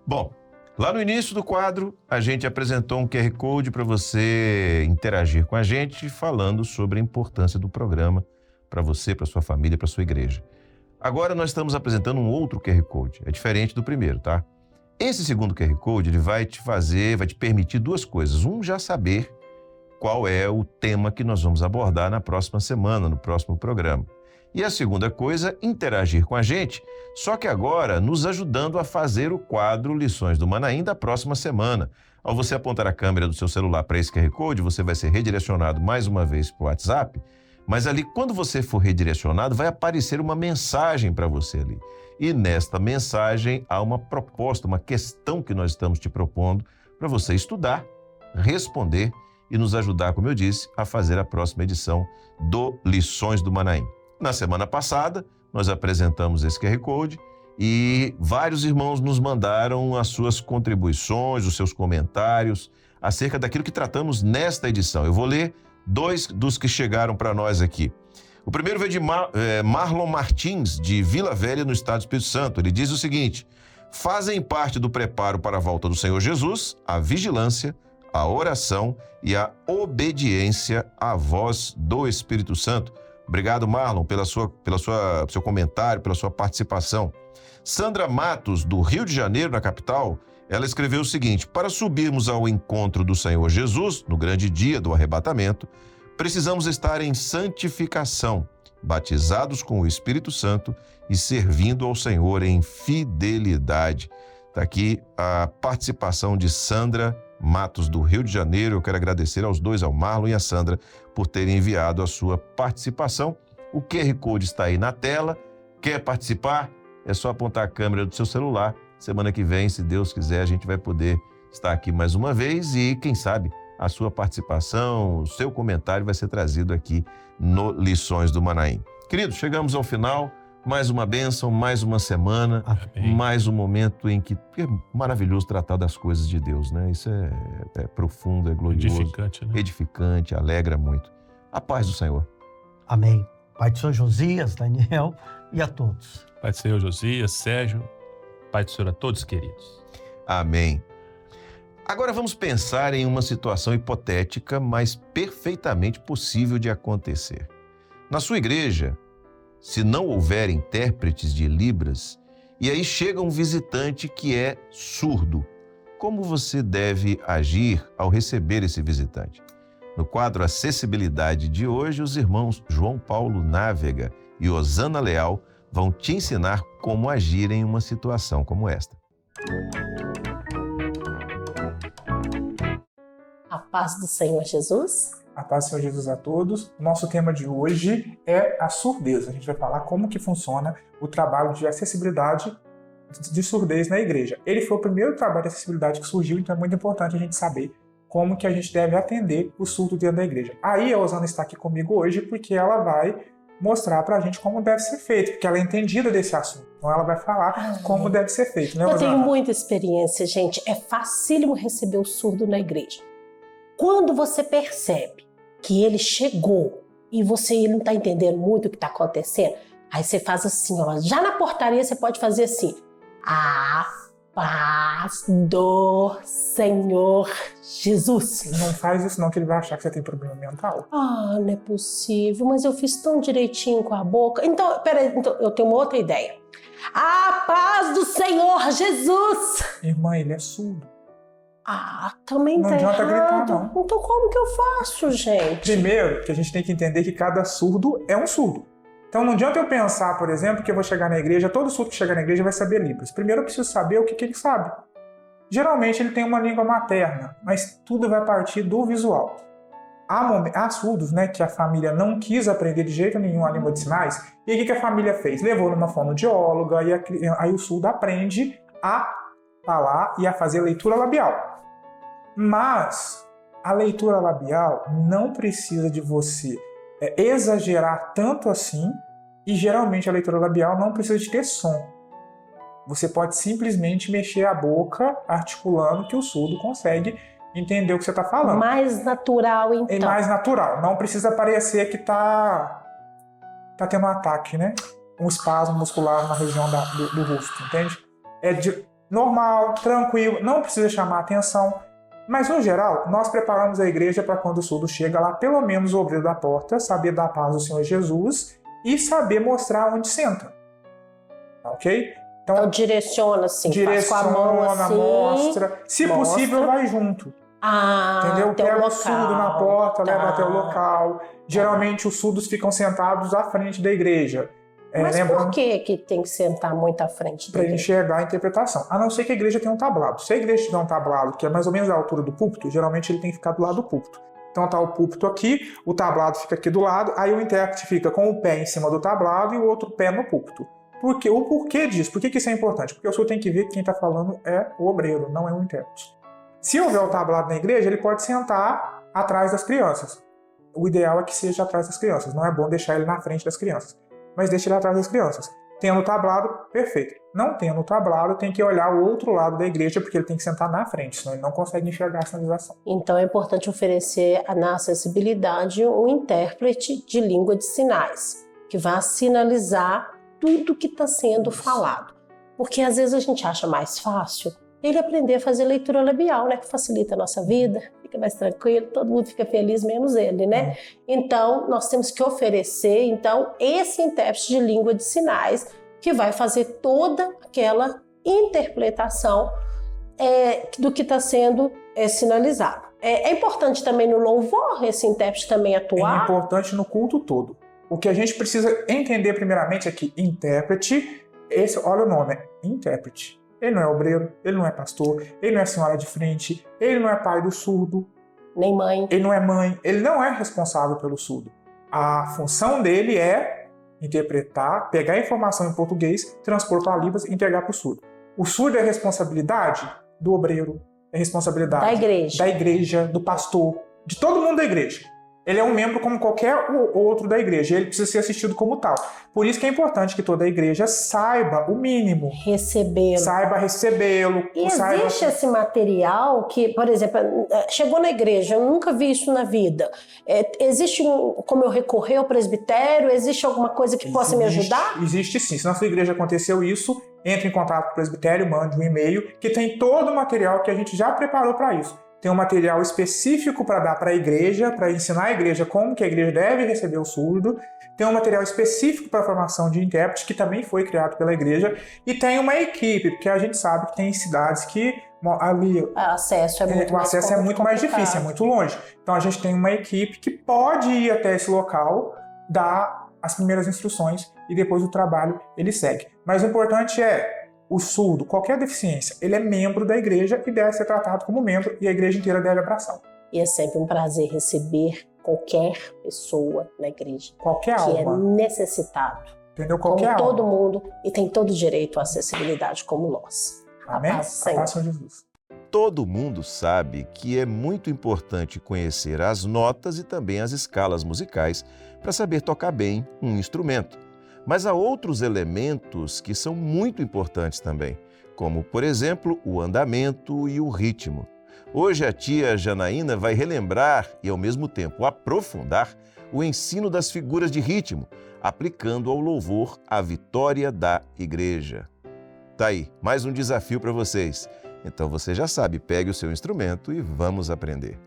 Bom, lá no início do quadro, a gente apresentou um QR Code para você interagir com a gente, falando sobre a importância do programa para você, para sua família, para sua igreja. Agora nós estamos apresentando um outro QR Code. É diferente do primeiro, tá? Esse segundo QR Code, ele vai te permitir duas coisas. Um, já saber qual é o tema que nós vamos abordar na próxima semana, no próximo programa. E a segunda coisa, interagir com a gente, só que agora nos ajudando a fazer o quadro Lições do Manaim da próxima semana. Ao você apontar a câmera do seu celular para esse QR Code, você vai ser redirecionado mais uma vez para o WhatsApp, mas ali, quando você for redirecionado, vai aparecer uma mensagem para você ali. E nesta mensagem há uma proposta, uma questão que nós estamos te propondo para você estudar, responder e nos ajudar, como eu disse, a fazer a próxima edição do Lições do Manaim. Na semana passada, nós apresentamos esse QR Code e vários irmãos nos mandaram as suas contribuições, os seus comentários acerca daquilo que tratamos nesta edição. Eu vou ler dois dos que chegaram para nós aqui. O primeiro veio de Marlon Martins, de Vila Velha, no estado do Espírito Santo. Ele diz o seguinte: fazem parte do preparo para a volta do Senhor Jesus a vigilância, a oração e a obediência à voz do Espírito Santo. Obrigado, Marlon, pelo seu comentário, pela sua participação. Sandra Matos, do Rio de Janeiro, na capital, ela escreveu o seguinte: para subirmos ao encontro do Senhor Jesus, no grande dia do arrebatamento, precisamos estar em santificação, batizados com o Espírito Santo e servindo ao Senhor em fidelidade. Está aqui a participação de Sandra Matos, do Rio de Janeiro. Eu quero agradecer aos dois, ao Marlon e à Sandra, por terem enviado a sua participação. O QR Code está aí na tela. Quer participar? É só apontar a câmera do seu celular. Semana que vem, se Deus quiser, a gente vai poder estar aqui mais uma vez e, quem sabe, a sua participação, o seu comentário vai ser trazido aqui no Lições do Manaim. Queridos, chegamos ao final, mais uma bênção, mais uma semana, Amém. mais um momento em que é maravilhoso tratar das coisas de Deus, né? Isso é profundo, é glorioso, Edificante, né? edificante, alegra muito. A paz do Senhor. Amém. Pai do Senhor Josias, Daniel e a todos. Pai do Senhor Josias, Sérgio, Pai do Senhor a todos queridos. Amém. Agora vamos pensar em uma situação hipotética, mas perfeitamente possível de acontecer. Na sua igreja, se não houver intérpretes de Libras, e aí chega um visitante que é surdo, como você deve agir ao receber esse visitante? No quadro Acessibilidade de hoje, os irmãos João Paulo Návega e Osana Leal vão te ensinar como agir em uma situação como esta. A paz do Senhor Jesus. A paz do Senhor Jesus a todos. O nosso tema de hoje é a surdez. A gente vai falar como que funciona o trabalho de acessibilidade de surdez na igreja. Ele foi o primeiro trabalho de acessibilidade que surgiu, então é muito importante a gente saber como que a gente deve atender o surdo dentro da igreja. Aí a Osana está aqui comigo hoje porque ela vai mostrar pra gente como deve ser feito, porque ela é entendida desse assunto. Então ela vai falar como deve ser feito, né, Eu Osana? tenho muita experiência, gente. É facílimo receber o surdo na igreja. Quando você percebe que ele chegou e ele não está entendendo muito o que está acontecendo, aí você faz assim, ó. Já na portaria você pode fazer assim. A paz do Senhor Jesus. Não faz isso não, que ele vai achar que você tem problema mental. Ah, não é possível, mas eu fiz tão direitinho com a boca. Então, peraí, eu tenho uma outra ideia. A paz do Senhor Jesus. Irmã, ele é surdo. Ah, também Não tá adianta errado. gritar, não. Então como que eu faço, gente? Primeiro, que a gente tem que entender que cada surdo é um surdo. Então não adianta eu pensar, por exemplo, que eu vou chegar na igreja, todo surdo que chegar na igreja vai saber Libras. Primeiro eu preciso saber o que ele sabe. Geralmente ele tem uma língua materna, mas tudo vai partir do visual. Há surdos, né, que a família não quis aprender de jeito nenhum a língua de sinais, e aí o que a família fez? Levou numa fonoaudióloga, e aí o surdo aprende a falar e a fazer leitura labial. Mas a leitura labial não precisa de você exagerar tanto assim, e geralmente a leitura labial não precisa de ter som. Você pode simplesmente mexer a boca articulando que o surdo consegue entender o que você está falando. Mais natural, então. É mais natural. Não precisa parecer que tá tendo um ataque, né? Um espasmo muscular na região do rosto, entende? É normal, tranquilo, não precisa chamar atenção. Mas, no geral, nós preparamos a igreja para quando o surdo chega lá, pelo menos o obreiro da porta, saber dar a paz do Senhor Jesus e saber mostrar onde senta. Ok? Então direciona assim, faz com a mão assim, mostra. Se possível, vai junto. Entendeu? Pega o surdo na porta, leva até o local. Geralmente os surdos ficam sentados à frente da igreja. Mas por que tem que sentar muito à frente da igreja? Para enxergar a interpretação. A não ser que a igreja tenha um tablado. Se a igreja tiver um tablado que é mais ou menos a altura do púlpito, geralmente ele tem que ficar do lado do púlpito. Então tá o púlpito aqui, o tablado fica aqui do lado, aí o intérprete fica com o pé em cima do tablado e o outro pé no púlpito. O porquê disso? Por que isso é importante? Porque o senhor tem que ver que quem está falando é o obreiro, não é o intérprete. Se houver o tablado na igreja, ele pode sentar atrás das crianças. O ideal é que seja atrás das crianças. Não é bom deixar ele na frente das crianças, mas deixa ele atrás das crianças. Tendo o tablado, perfeito. Não tendo o tablado, tem que olhar o outro lado da igreja, porque ele tem que sentar na frente, senão ele não consegue enxergar a sinalização. Então é importante oferecer na acessibilidade um intérprete de língua de sinais, que vá sinalizar tudo que está sendo falado. Porque às vezes a gente acha mais fácil ele aprender a fazer leitura labial, né? Que facilita a nossa vida, fica mais tranquilo, todo mundo fica feliz, menos ele, né? Então, nós temos que oferecer, esse intérprete de língua de sinais que vai fazer toda aquela interpretação do que está sendo sinalizado. É importante também no louvor esse intérprete também atuar? É importante no culto todo. O que a gente precisa entender primeiramente é que intérprete, olha o nome, é intérprete. Ele não é obreiro, ele não é pastor, ele não é senhora de frente, ele não é pai do surdo. Nem mãe. Ele não é mãe, ele não é responsável pelo surdo. A função dele é interpretar, pegar a informação em português, transpor para Libras e entregar para o surdo. O surdo é responsabilidade do obreiro, responsabilidade Da igreja. da igreja, do pastor, de todo mundo da igreja. Ele é um membro como qualquer outro da igreja. Ele precisa ser assistido como tal. Por isso que é importante que toda a igreja saiba o mínimo. Recebê-lo. Saiba recebê-lo. E existe esse material que, por exemplo, chegou na igreja, eu nunca vi isso na vida. Existe como eu recorrer ao presbitério? Existe alguma coisa que possa me ajudar? Existe sim. Se na sua igreja aconteceu isso, entre em contato com o presbitério, mande um e-mail que tem todo o material que a gente já preparou para isso. Tem um material específico para dar para a igreja, para ensinar a igreja como que a igreja deve receber o surdo. Tem um material específico para a formação de intérprete, que também foi criado pela igreja. E tem uma equipe, porque a gente sabe que tem cidades que ali o acesso é muito mais difícil, é muito longe. Então a gente tem uma equipe que pode ir até esse local, dar as primeiras instruções e depois o trabalho ele segue. Mas o importante é o surdo, qualquer deficiência, ele é membro da igreja e deve ser tratado como membro e a igreja inteira deve abraçá-lo. E é sempre um prazer receber qualquer pessoa na igreja. Qualquer que alma. é necessitado. Entendeu? Qualquer como alma. todo mundo e tem todo direito à acessibilidade como nós. Amém? A paz, Senhor. A paz, Senhor Jesus. Todo mundo sabe que é muito importante conhecer as notas e também as escalas musicais para saber tocar bem um instrumento. Mas há outros elementos que são muito importantes também, como, por exemplo, o andamento e o ritmo. Hoje a tia Janaína vai relembrar e, ao mesmo tempo, aprofundar o ensino das figuras de ritmo, aplicando ao louvor a vitória da igreja. Tá aí, mais um desafio para vocês. Então você já sabe, pegue o seu instrumento e vamos aprender.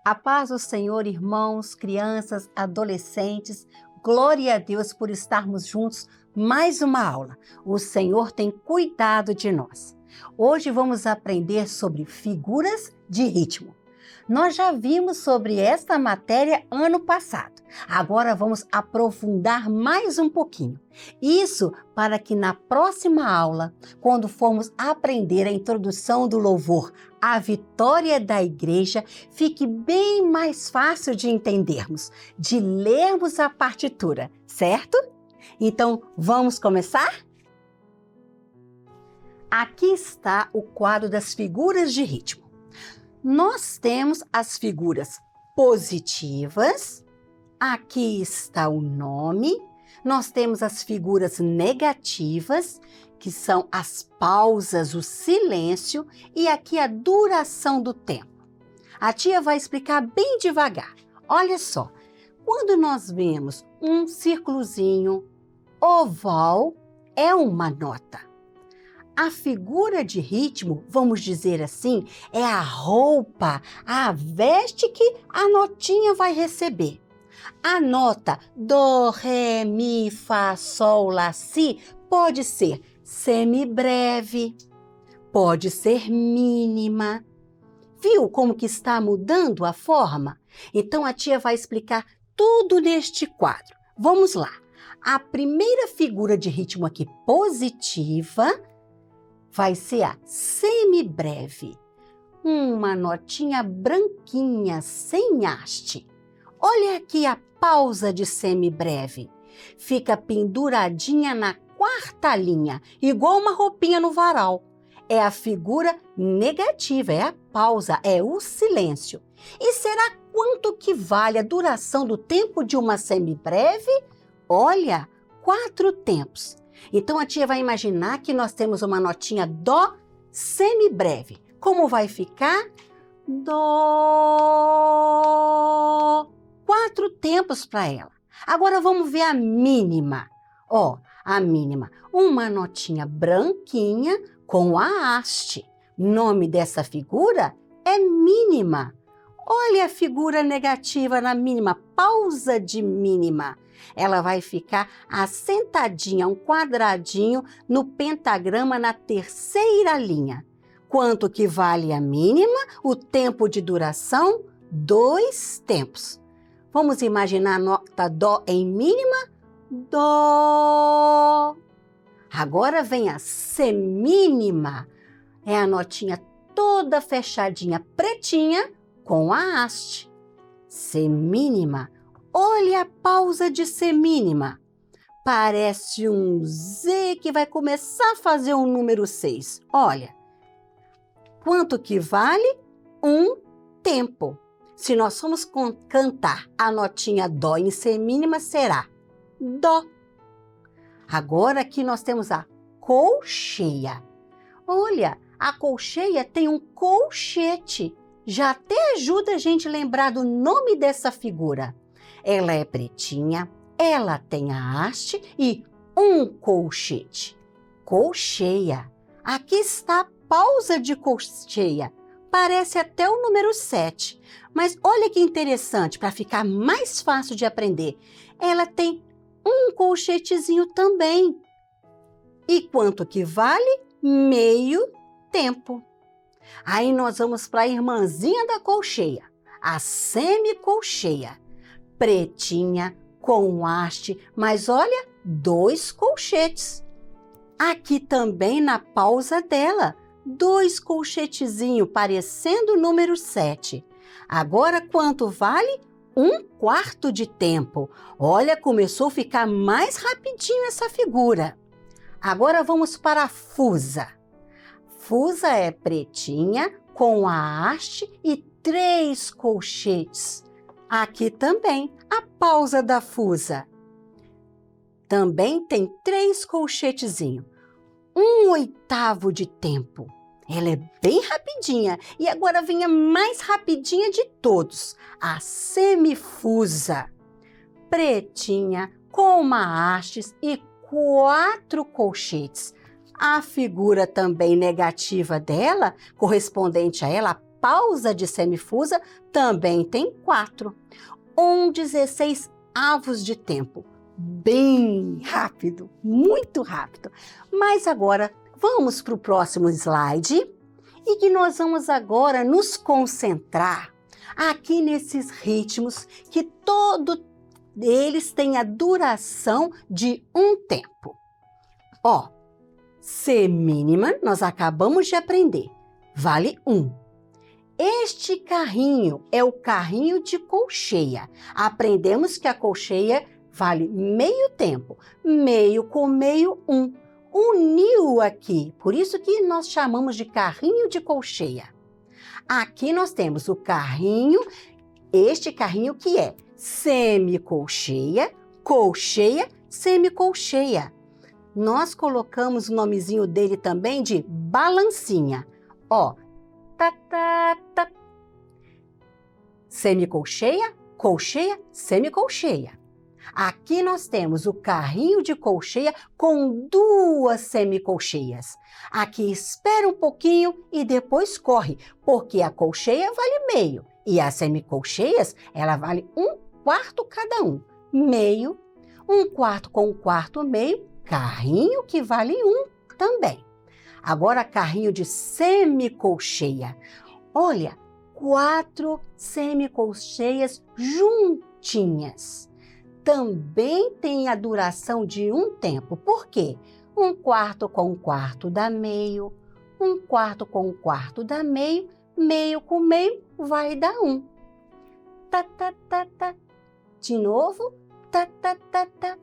A paz do Senhor, irmãos, crianças, adolescentes, glória a Deus por estarmos juntos mais uma aula. O Senhor tem cuidado de nós. Hoje vamos aprender sobre figuras de ritmo. Nós já vimos sobre esta matéria ano passado. Agora vamos aprofundar mais um pouquinho. Isso para que na próxima aula, quando formos aprender a introdução do louvor A Vitória da Igreja, fique bem mais fácil de entendermos, de lermos a partitura, certo? Então, vamos começar? Aqui está o quadro das figuras de ritmo. Nós temos as figuras positivas, aqui está o nome, nós temos as figuras negativas, que são as pausas, o silêncio, e aqui a duração do tempo. A tia vai explicar bem devagar. Olha só, quando nós vemos um círculozinho oval, é uma nota. A figura de ritmo, vamos dizer assim, é a roupa, a veste que a notinha vai receber. A nota do, ré, mi, fá, sol, lá, si pode ser semibreve, pode ser mínima. Viu como que está mudando a forma? Então a tia vai explicar tudo neste quadro. Vamos lá. A primeira figura de ritmo aqui positiva vai ser a semibreve. Uma notinha branquinha, sem haste. Olha aqui a pausa de semibreve. Fica penduradinha na quarta linha, igual uma roupinha no varal. É a figura negativa, é a pausa, é o silêncio. E será quanto que vale a duração do tempo de uma semibreve? Olha, 4 tempos. Então a tia vai imaginar que nós temos uma notinha dó semibreve. Como vai ficar? Dó. 4 tempos para ela. Agora vamos ver a mínima. Ó, a mínima, uma notinha branquinha com a haste. Nome dessa figura é mínima. Olha a figura negativa na mínima, pausa de mínima. Ela vai ficar assentadinha, um quadradinho no pentagrama na terceira linha. Quanto que vale a mínima? O tempo de duração, 2 tempos. Vamos imaginar a nota dó em mínima? Dó. Agora vem a semínima. É a notinha toda fechadinha, pretinha, com a haste. Semínima. Olha a pausa de semínima. Parece um Z que vai começar a fazer o número 6. Olha, quanto que vale um tempo? Se nós formos cantar a notinha Dó em semínima, será Dó. Agora aqui nós temos a colcheia. Olha, a colcheia tem um colchete. Já até ajuda a gente a lembrar do nome dessa figura. Ela é pretinha, ela tem a haste e um colchete. Colcheia. Aqui está a pausa de colcheia. Parece até o número 7. Mas olha que interessante, para ficar mais fácil de aprender. Ela tem um colchetezinho também. E quanto que vale? Meio tempo. Aí nós vamos para a irmãzinha da colcheia, a semicolcheia. Pretinha, com haste, mas olha, 2 colchetes. Aqui também na pausa dela, 2 colchetezinhos, parecendo o número 7. Agora quanto vale? 1/4 de tempo. Olha, começou a ficar mais rapidinho essa figura. Agora vamos para a fusa. Fusa é pretinha, com a haste e 3 colchetes. Aqui também a pausa da fusa. Também tem 3 colchetezinhos. 1/8 de tempo. Ela é bem rapidinha. E agora vem a mais rapidinha de todos, a semifusa. Pretinha, com uma hastes e 4 colchetes. A figura também negativa dela, correspondente a ela, a pausa de semifusa, também tem 4. 1/16 de tempo. Bem rápido, muito rápido. Mas agora vamos para o próximo slide e que nós vamos agora nos concentrar aqui nesses ritmos que todos eles têm a duração de um tempo. Ó, semínima nós acabamos de aprender, vale 1. Este carrinho é o carrinho de colcheia. Aprendemos que a colcheia vale meio tempo, meio com meio 1. Uniu aqui, por isso que nós chamamos de carrinho de colcheia. Aqui nós temos o carrinho, este carrinho que é semicolcheia, colcheia, semicolcheia. Nós colocamos o nomezinho dele também de balancinha. Ó, tá, tá, tá. Semicolcheia, colcheia, semicolcheia. Aqui nós temos o carrinho de colcheia com 2 semicolcheias. Aqui espera um pouquinho e depois corre, porque a colcheia vale meio e as semicolcheias, ela vale 1/4 cada um. Meio, 1/4 com 1/4 meio, carrinho que vale 1 também. Agora carrinho de semicolcheia. Olha, 4 semicolcheias juntinhas. Também tem a duração de um tempo. Por quê? 1/4 com 1/4 dá meio, 1/4 com 1/4 dá meio, meio com meio vai dar 1. Tá, tá, tá, tá. De novo, tá, tá, tá, tá.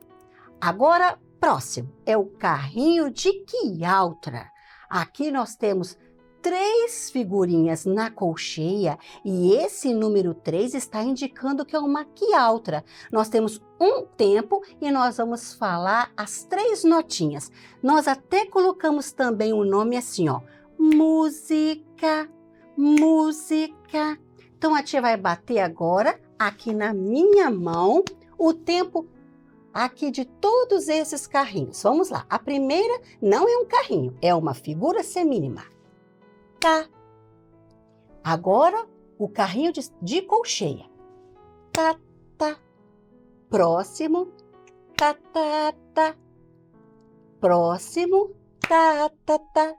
Agora, próximo, é o carrinho de quialtra. Aqui nós temos 3 figurinhas na colcheia e esse número 3 está indicando que é uma quialtra. Nós temos um tempo e nós vamos falar as 3 notinhas. Nós até colocamos também o nome assim, ó, música, música. Então a tia vai bater agora aqui na minha mão o tempo aqui de todos esses carrinhos. Vamos lá. A primeira não é um carrinho, é uma figura semínima. Tá. Agora, o carrinho de colcheia. Tá, tá. Próximo. Tá, tá, tá. Próximo. Tá, tá, tá.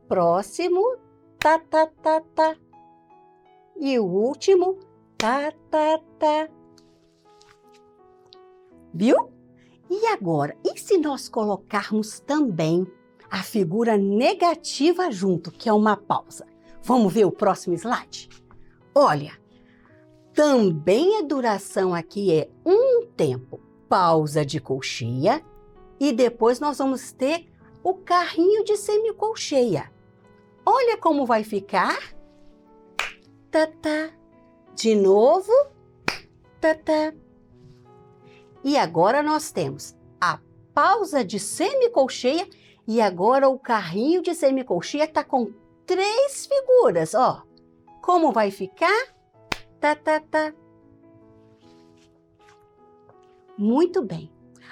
Próximo. Tá, tá, tá, tá. E o último. Tá, tá, tá. Viu? E agora, e se nós colocarmos também a figura negativa junto, que é uma pausa? Vamos ver o próximo slide? Olha, também a duração aqui é um tempo. pausa de colcheia e depois nós vamos ter o carrinho de semicolcheia. Olha como vai ficar. Tá. De novo. Tá. E agora nós temos a pausa de semicolcheia e agora o carrinho de semicolcheia está com 3 figuras, ó. Como vai ficar? Tá. Muito bem.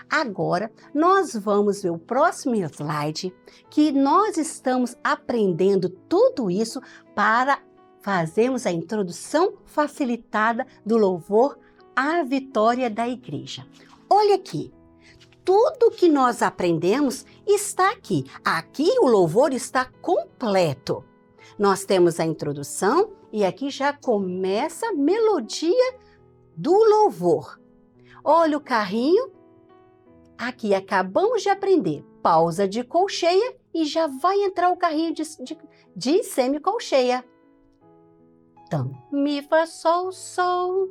Agora, nós vamos ver o próximo slide, que nós estamos aprendendo tudo isso para fazermos a introdução facilitada do louvor à vitória da igreja. Olha aqui, tudo que nós aprendemos está aqui. Aqui o louvor está completo. Nós temos a introdução e aqui já começa a melodia do louvor. Olha o carrinho. Aqui acabamos de aprender pausa de colcheia e já vai entrar o carrinho de semicolcheia. Então, mi, fá, sol, sol.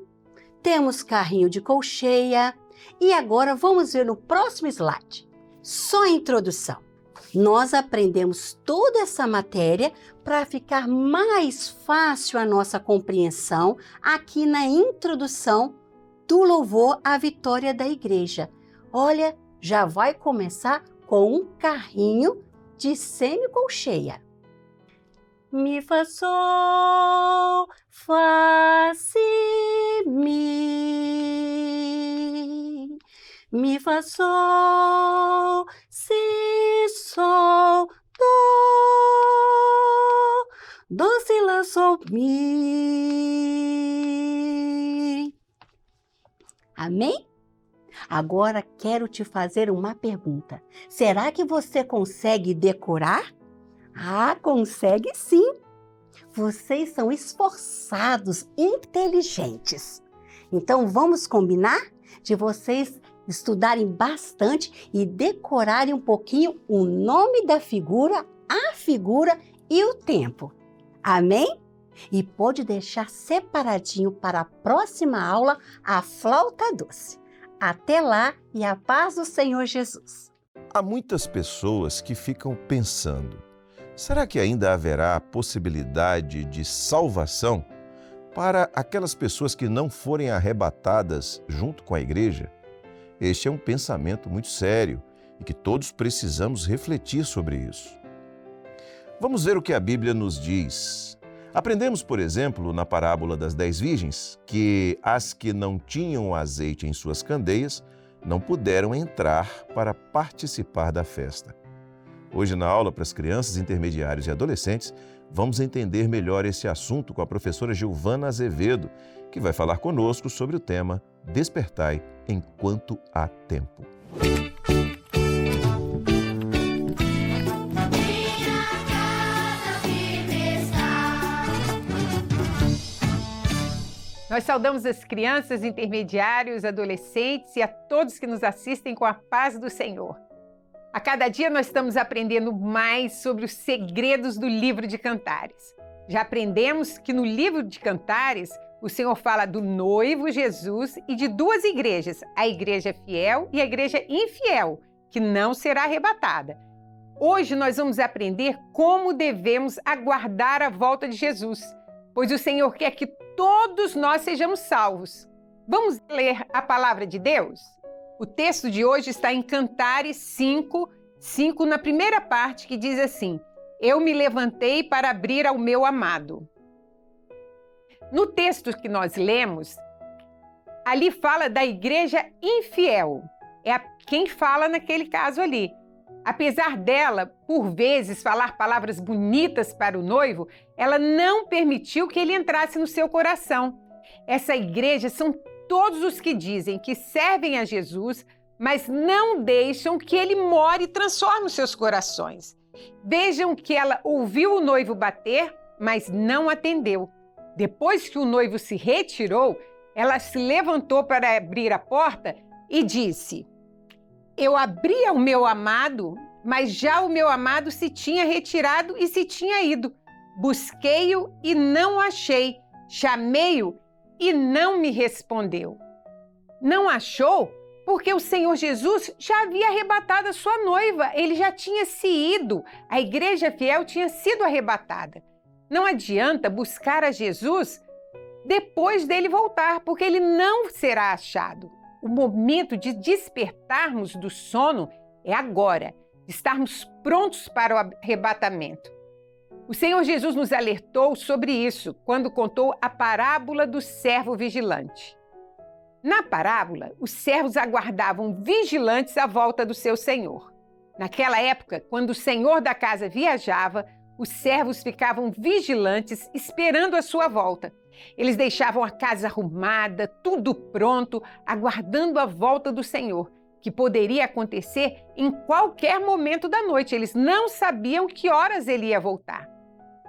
Temos carrinho de colcheia. E agora vamos ver no próximo slide. Só a introdução. Nós aprendemos toda essa matéria para ficar mais fácil a nossa compreensão aqui na introdução do louvor à vitória da igreja. Olha, já vai começar com um carrinho de semicolcheia. Mi, fá, sol, fá, si, mi. Mi, fá, sol, si, sol, do, si, lá, sol, mi. Amém? Agora quero te fazer uma pergunta. Será que você consegue decorar? Ah, consegue sim! Vocês são esforçados, inteligentes. Então vamos combinar de vocês estudarem bastante e decorarem um pouquinho o nome da figura, a figura e o tempo. Amém? E pode deixar separadinho para a próxima aula a flauta doce. Até lá e a paz do Senhor Jesus. Há muitas pessoas que ficam pensando, será que ainda haverá a possibilidade de salvação para aquelas pessoas que não forem arrebatadas junto com a igreja? Este é um pensamento muito sério e que todos precisamos refletir sobre isso. Vamos ver o que a Bíblia nos diz. Aprendemos, por exemplo, na parábola das 10 virgens, que as que não tinham azeite em suas candeias não puderam entrar para participar da festa. Hoje, na aula para as crianças, intermediários e adolescentes, vamos entender melhor esse assunto com a professora Gilvana Azevedo, que vai falar conosco sobre o tema Despertai enquanto há tempo. Nós saudamos as crianças, intermediários, adolescentes e a todos que nos assistem com a paz do Senhor. A cada dia nós estamos aprendendo mais sobre os segredos do livro de Cantares. Já aprendemos que no livro de Cantares, o Senhor fala do noivo Jesus e de 2 igrejas, a igreja fiel e a igreja infiel, que não será arrebatada. Hoje nós vamos aprender como devemos aguardar a volta de Jesus, pois o Senhor quer que todos nós sejamos salvos. Vamos ler a palavra de Deus? O texto de hoje está em Cantares 5, na primeira parte, que diz assim: Eu me levantei para abrir ao meu amado. No texto que nós lemos, ali fala da igreja infiel. É quem fala naquele caso ali. Apesar dela, por vezes, falar palavras bonitas para o noivo, ela não permitiu que ele entrasse no seu coração. Essa igreja são todos os que dizem que servem a Jesus, mas não deixam que ele more e transforme os seus corações. Vejam que ela ouviu o noivo bater, mas não atendeu. Depois que o noivo se retirou, ela se levantou para abrir a porta e disse: Eu abri ao meu amado, mas já o meu amado se tinha retirado e se tinha ido. Busquei-o e não o achei. Chamei-o e não me respondeu. Não achou Porque o Senhor Jesus já havia arrebatado a sua noiva, ele já tinha se ido, a igreja fiel tinha sido arrebatada. Não adianta buscar a Jesus depois dele voltar, porque ele não será achado. O momento de despertarmos do sono é agora, de estarmos prontos para o arrebatamento. O Senhor Jesus nos alertou sobre isso quando contou a parábola do servo vigilante. Na parábola, os servos aguardavam vigilantes à volta do seu senhor. Naquela época, quando o senhor da casa viajava, os servos ficavam vigilantes esperando a sua volta. Eles deixavam a casa arrumada, tudo pronto, aguardando a volta do senhor, que poderia acontecer em qualquer momento da noite. Eles não sabiam que horas ele ia voltar.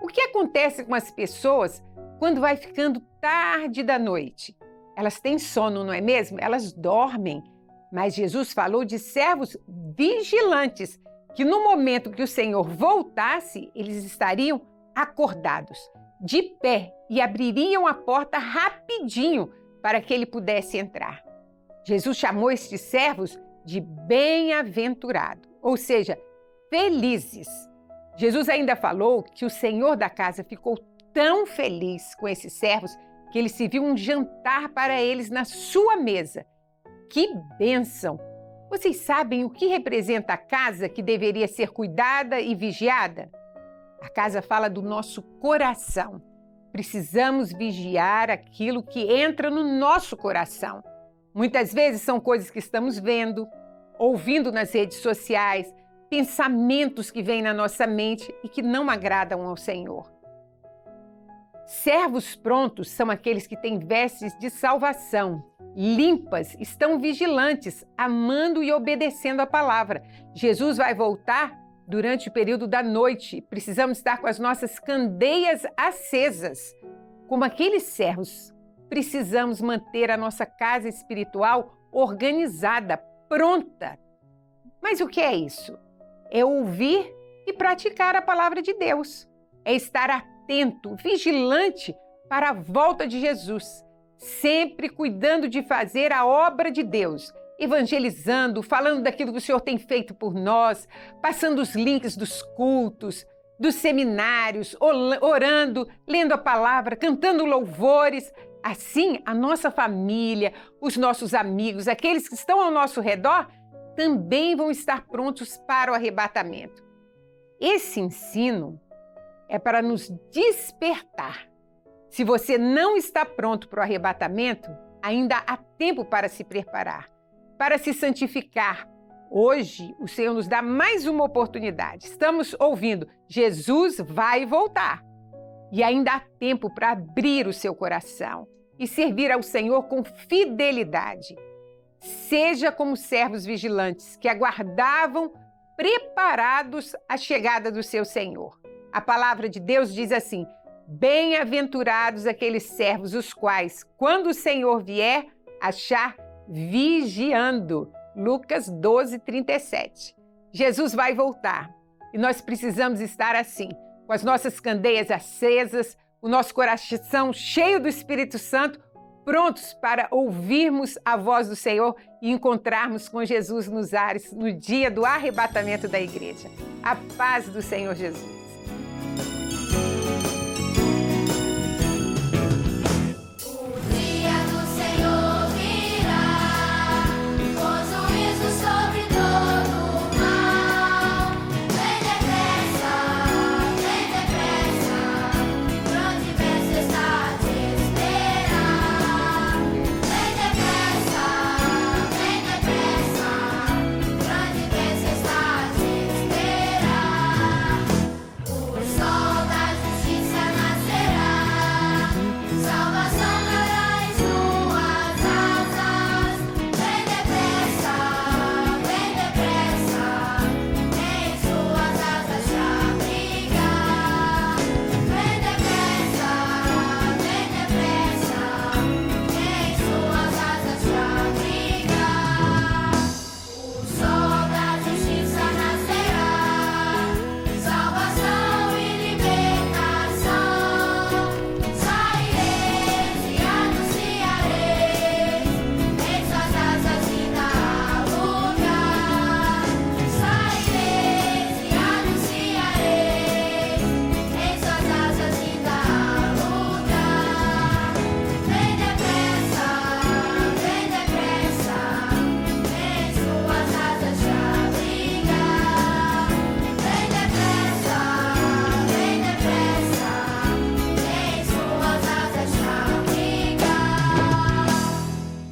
O que acontece com as pessoas quando vai ficando tarde da noite? Elas têm sono, não é mesmo? Elas dormem. Mas Jesus falou de servos vigilantes, que no momento que o Senhor voltasse, eles estariam acordados, de pé, e abririam a porta rapidinho para que ele pudesse entrar. Jesus chamou estes servos de bem-aventurado, ou seja, felizes. Jesus ainda falou que o Senhor da casa ficou tão feliz com esses servos que ele serviu um jantar para eles na sua mesa. Que bênção! Vocês sabem o que representa a casa que deveria ser cuidada e vigiada? A casa fala do nosso coração. Precisamos vigiar aquilo que entra no nosso coração. Muitas vezes são coisas que estamos vendo, ouvindo nas redes sociais, pensamentos que vêm na nossa mente e que não agradam ao Senhor. Servos prontos são aqueles que têm vestes de salvação, limpas, estão vigilantes, amando e obedecendo a palavra. Jesus vai voltar durante o período da noite. Precisamos estar com as nossas candeias acesas. Como aqueles servos, precisamos manter a nossa casa espiritual organizada, pronta. Mas o que é isso? É ouvir e praticar a palavra de Deus. É estar atento, vigilante para a volta de Jesus, sempre cuidando de fazer a obra de Deus, evangelizando, falando daquilo que o Senhor tem feito por nós, passando os links dos cultos, dos seminários, orando, lendo a palavra, cantando louvores. Assim, a nossa família, os nossos amigos, aqueles que estão ao nosso redor, também vão estar prontos para o arrebatamento. Esse ensino é para nos despertar. Se você não está pronto para o arrebatamento, ainda há tempo para se preparar, para se santificar. Hoje, o Senhor nos dá mais uma oportunidade. Estamos ouvindo, Jesus vai voltar. E ainda há tempo para abrir o seu coração e servir ao Senhor com fidelidade. Seja como servos vigilantes que aguardavam preparados a chegada do seu Senhor. A palavra de Deus diz assim: bem-aventurados aqueles servos os quais, quando o Senhor vier, achar vigiando. Lucas 12:37. Jesus vai voltar e nós precisamos estar assim, com as nossas candeias acesas, o nosso coração cheio do Espírito Santo, prontos para ouvirmos a voz do Senhor e encontrarmos com Jesus nos ares no dia do arrebatamento da igreja. A paz do Senhor Jesus.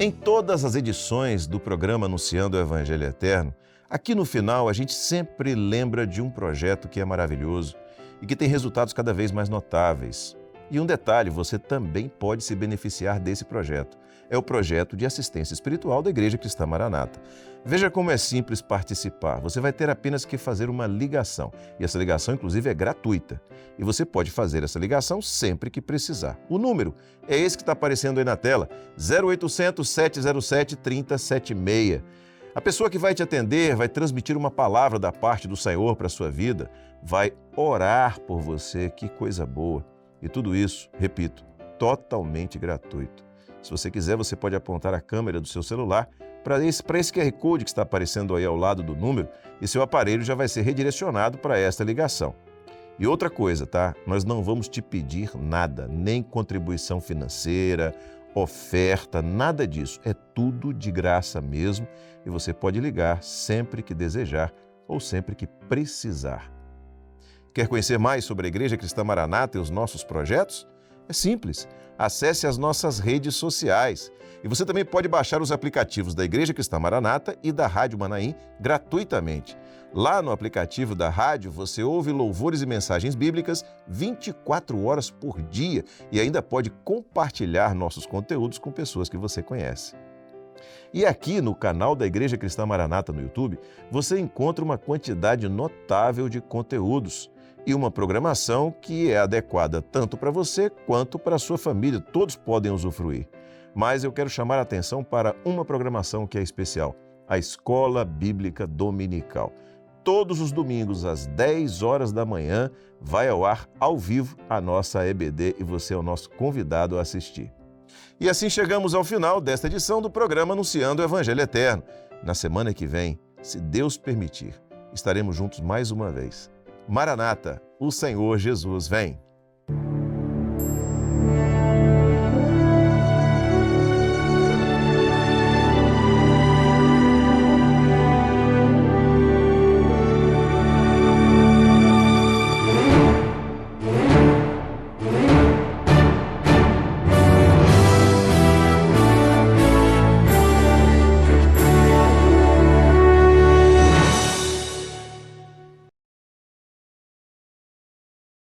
Em todas as edições do programa Anunciando o Evangelho Eterno, aqui no final a gente sempre lembra de um projeto que é maravilhoso e que tem resultados cada vez mais notáveis. E um detalhe, você também pode se beneficiar desse projeto. É o projeto de assistência espiritual da Igreja Cristã Maranata. Veja como é simples participar. Você vai ter apenas que fazer uma ligação. E essa ligação, inclusive, é gratuita. E você pode fazer essa ligação sempre que precisar. O número é esse que está aparecendo aí na tela, 0800 707 3076. A pessoa que vai te atender vai transmitir uma palavra da parte do Senhor para a sua vida, vai orar por você, que coisa boa. E tudo isso, repito, totalmente gratuito. Se você quiser, você pode apontar a câmera do seu celular para esse QR Code que está aparecendo aí ao lado do número e seu aparelho já vai ser redirecionado para esta ligação. E outra coisa, tá? Nós não vamos te pedir nada, nem contribuição financeira, oferta, nada disso. É tudo de graça mesmo e você pode ligar sempre que desejar ou sempre que precisar. Quer conhecer mais sobre a Igreja Cristã Maranata e os nossos projetos? É simples. Acesse as nossas redes sociais. E você também pode baixar os aplicativos da Igreja Cristã Maranata e da Rádio Manaim gratuitamente. Lá no aplicativo da rádio, você ouve louvores e mensagens bíblicas 24 horas por dia e ainda pode compartilhar nossos conteúdos com pessoas que você conhece. E aqui no canal da Igreja Cristã Maranata no YouTube, você encontra uma quantidade notável de conteúdos e uma programação que é adequada tanto para você quanto para a sua família. Todos podem usufruir. Mas eu quero chamar a atenção para uma programação que é especial, a Escola Bíblica Dominical. Todos os domingos, às 10 horas da manhã, vai ao ar ao vivo a nossa EBD e você é o nosso convidado a assistir. E assim chegamos ao final desta edição do programa Anunciando o Evangelho Eterno. Na semana que vem, se Deus permitir, estaremos juntos mais uma vez. Maranata, o Senhor Jesus vem.